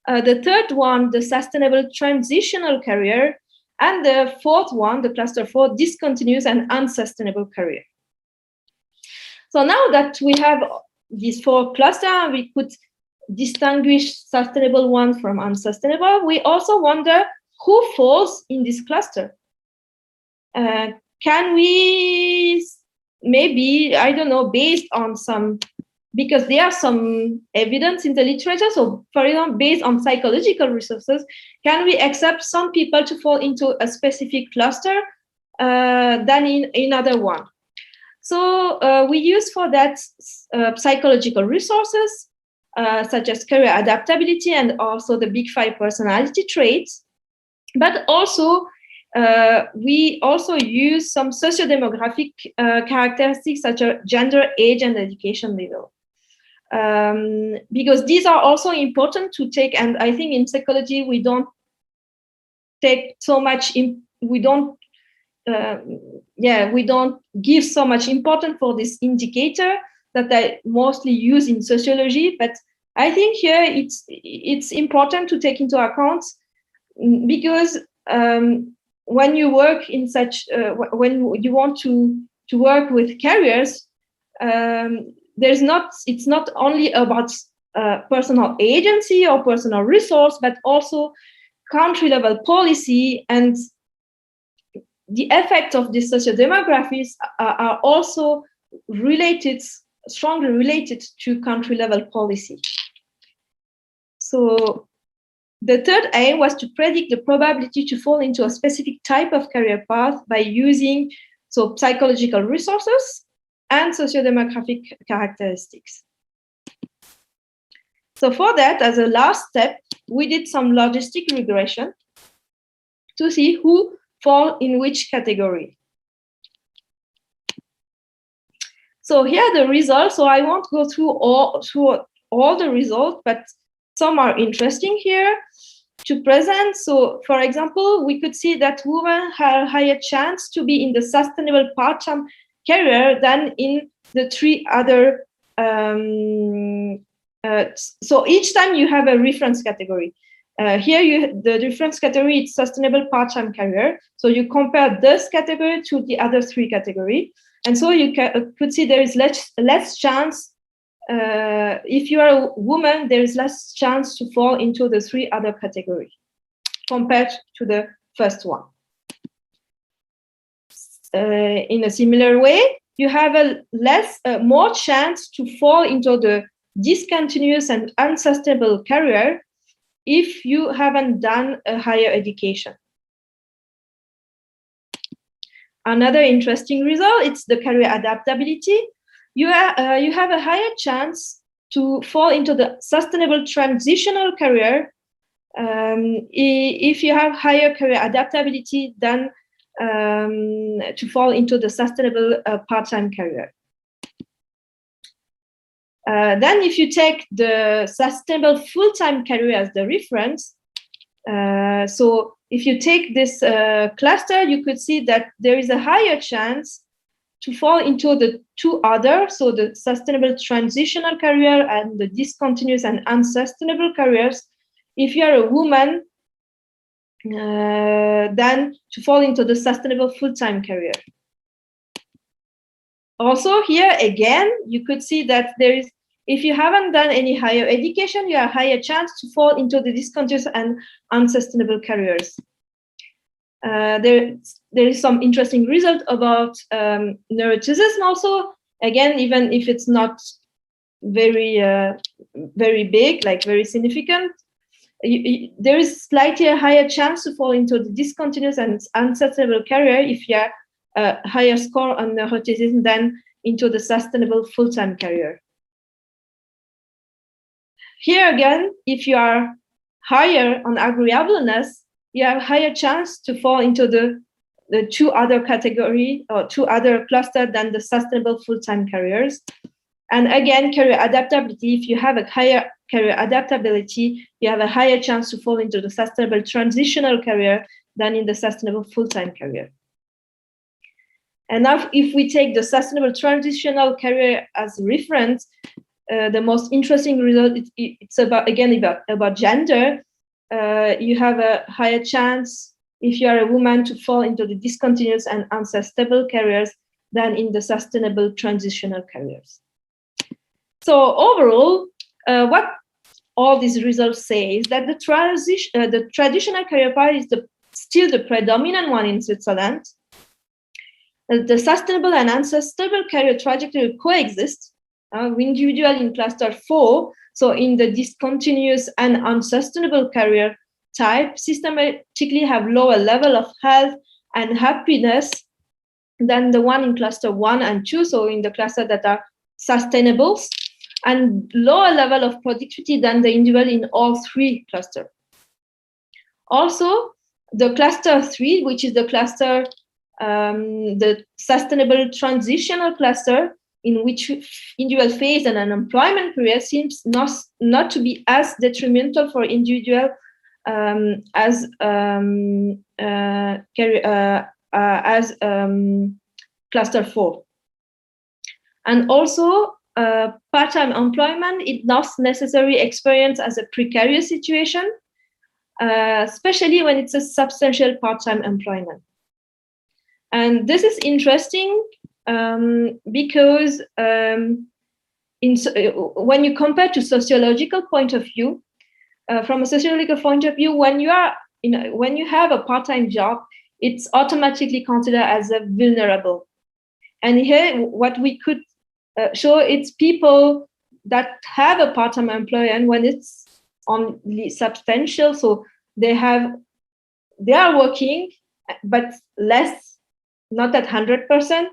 the third one, the sustainable transitional career, and the fourth one, the cluster 4, discontinuous and unsustainable career. So now that we have these 4 clusters, we could distinguish sustainable ones from unsustainable. We also wonder who falls in this cluster. Can we maybe, I don't know, based on some, because there are some evidence in the literature, so for example, based on psychological resources, can we accept some people to fall into a specific cluster than in another one? So we use for that psychological resources, such as career adaptability and also the Big 5 personality traits. But also, we also use some socio-demographic characteristics such as gender, age, and education level. Because these are also important to take, and I think in psychology we don't take so much, we don't give so much importance for this indicator that I mostly use in sociology, but I think here it's important to take into account, because when you work in such, when you want to work with careers, it's not only about personal agency or personal resource, but also country level policy, and the effects of these socio-demographics are also strongly related to country level policy. So the third aim was to predict the probability to fall into a specific type of career path by using psychological resources and socio-demographic characteristics. So for that, as a last step, we did some logistic regression to see who fall in which category. So here are the results. So I won't go through all the results, but some are interesting here to present. So for example, we could see that women have a higher chance to be in the sustainable part-time career than in the 3 other. So each time you have a reference category. Here, the reference category is sustainable part-time career. So you compare this category to the other 3 categories. And so you could see there is less chance, if you are a woman, there is less chance to fall into the 3 other categories compared to the first one. In a similar way, you have more chance to fall into the discontinuous and unsustainable career if you haven't done a higher education. Another interesting result, it's the career adaptability. You have a higher chance to fall into the sustainable transitional career if you have higher career adaptability than to fall into the sustainable part-time career. Then if you take the sustainable full-time career as the reference, so if you take this cluster, you could see that there is a higher chance to fall into the two other, so the sustainable transitional career and the discontinuous and unsustainable careers, if you are a woman, than to fall into the sustainable full-time career. Also here, again, you could see that there is, if you haven't done any higher education, you have a higher chance to fall into the discontinuous and unsustainable careers. There is some interesting result about neuroticism also. Again, even if it's not very big, like very significant, there is slightly a higher chance to fall into the discontinuous and unsustainable career if you have a higher score on neuroticism than into the sustainable full-time career. Here again, if you are higher on agreeableness, you have a higher chance to fall into the two other category or two other cluster than the sustainable full-time careers. And again, career adaptability, if you have a higher career adaptability, you have a higher chance to fall into the sustainable transitional career than in the sustainable full-time career. And now if we take the sustainable transitional career as reference, the most interesting result, it's about gender. You have a higher chance if you are a woman to fall into the discontinuous and unsustainable careers than in the sustainable transitional careers. So overall, what all these results say is that the traditional career path is still the predominant one in Switzerland. The sustainable and unsustainable career trajectory coexist. Individual in cluster 4, so in the discontinuous and unsustainable career type, systematically have lower level of health and happiness than the one in cluster 1 and 2, so in the cluster that are sustainable, and lower level of productivity than the individual in all three clusters. Also, the cluster 3, which is the cluster, the sustainable transitional cluster, in which individual phase and an employment period seems not to be as detrimental for individual as cluster 4. And also, part-time employment is not necessarily experienced as a precarious situation, especially when it's a substantial part-time employment. And this is interesting because when you compare to sociological point of view, from a sociological point of view, when you have a part-time job, it's automatically considered as a vulnerable. And here, what we could show, it's people that have a part-time employment when it's only substantial, so they are working, but less, not at 100%.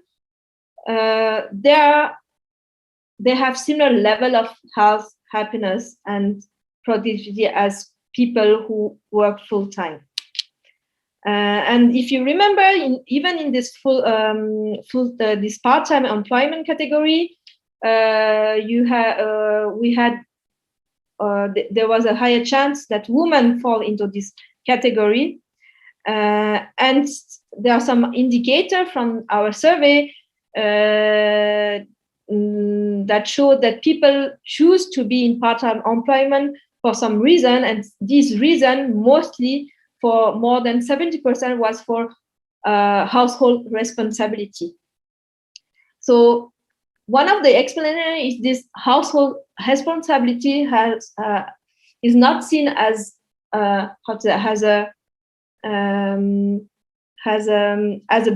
They have similar level of health, happiness, and productivity as people who work full time. And if you remember, even in this this part-time employment category, there was a higher chance that women fall into this category, and there are some indicators from our survey that show that people choose to be in part-time employment for some reason, and this reason mostly for more than 70% was for household responsibility. So one of the explanations is this household responsibility is not seen as a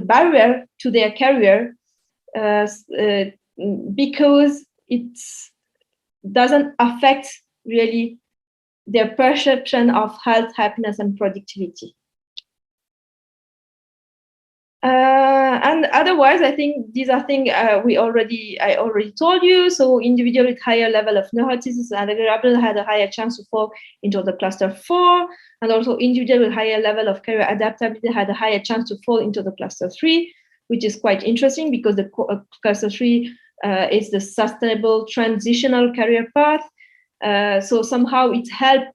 barrier to their career, because it doesn't affect really their perception of health, happiness, and productivity. And otherwise, I think these are things I already told you. So individual with higher level of neuroticism and agreeable had a higher chance to fall into the cluster 4, and also individual with higher level of career adaptability had a higher chance to fall into the cluster 3, which is quite interesting because the cluster 3 it's the sustainable transitional career path. So somehow it helps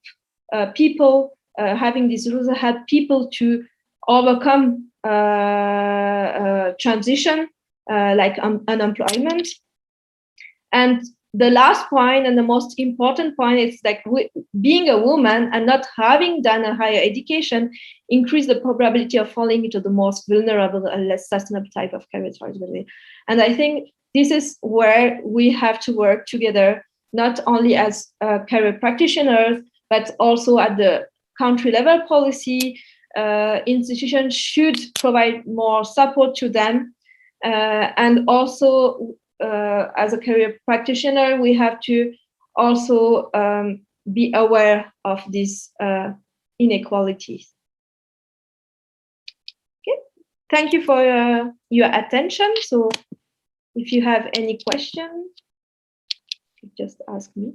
people, having these rules help people to overcome transition, like unemployment. And the last point and the most important point is like being a woman and not having done a higher education increase the probability of falling into the most vulnerable and less sustainable type of career choice. And I think this is where we have to work together, not only as career practitioners, but also at the country level policy. Institutions should provide more support to them. And also, as a career practitioner, we have to also be aware of these inequalities. Okay, thank you for your attention. So if you have any questions, just ask me.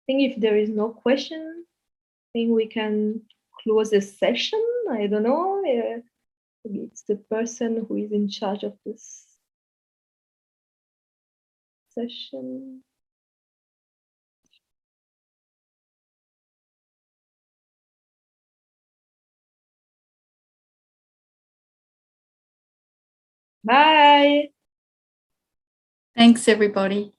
I think if there is no question, I think we can close this session. I don't know. Maybe it's the person who is in charge of this session. Bye. Thanks, everybody.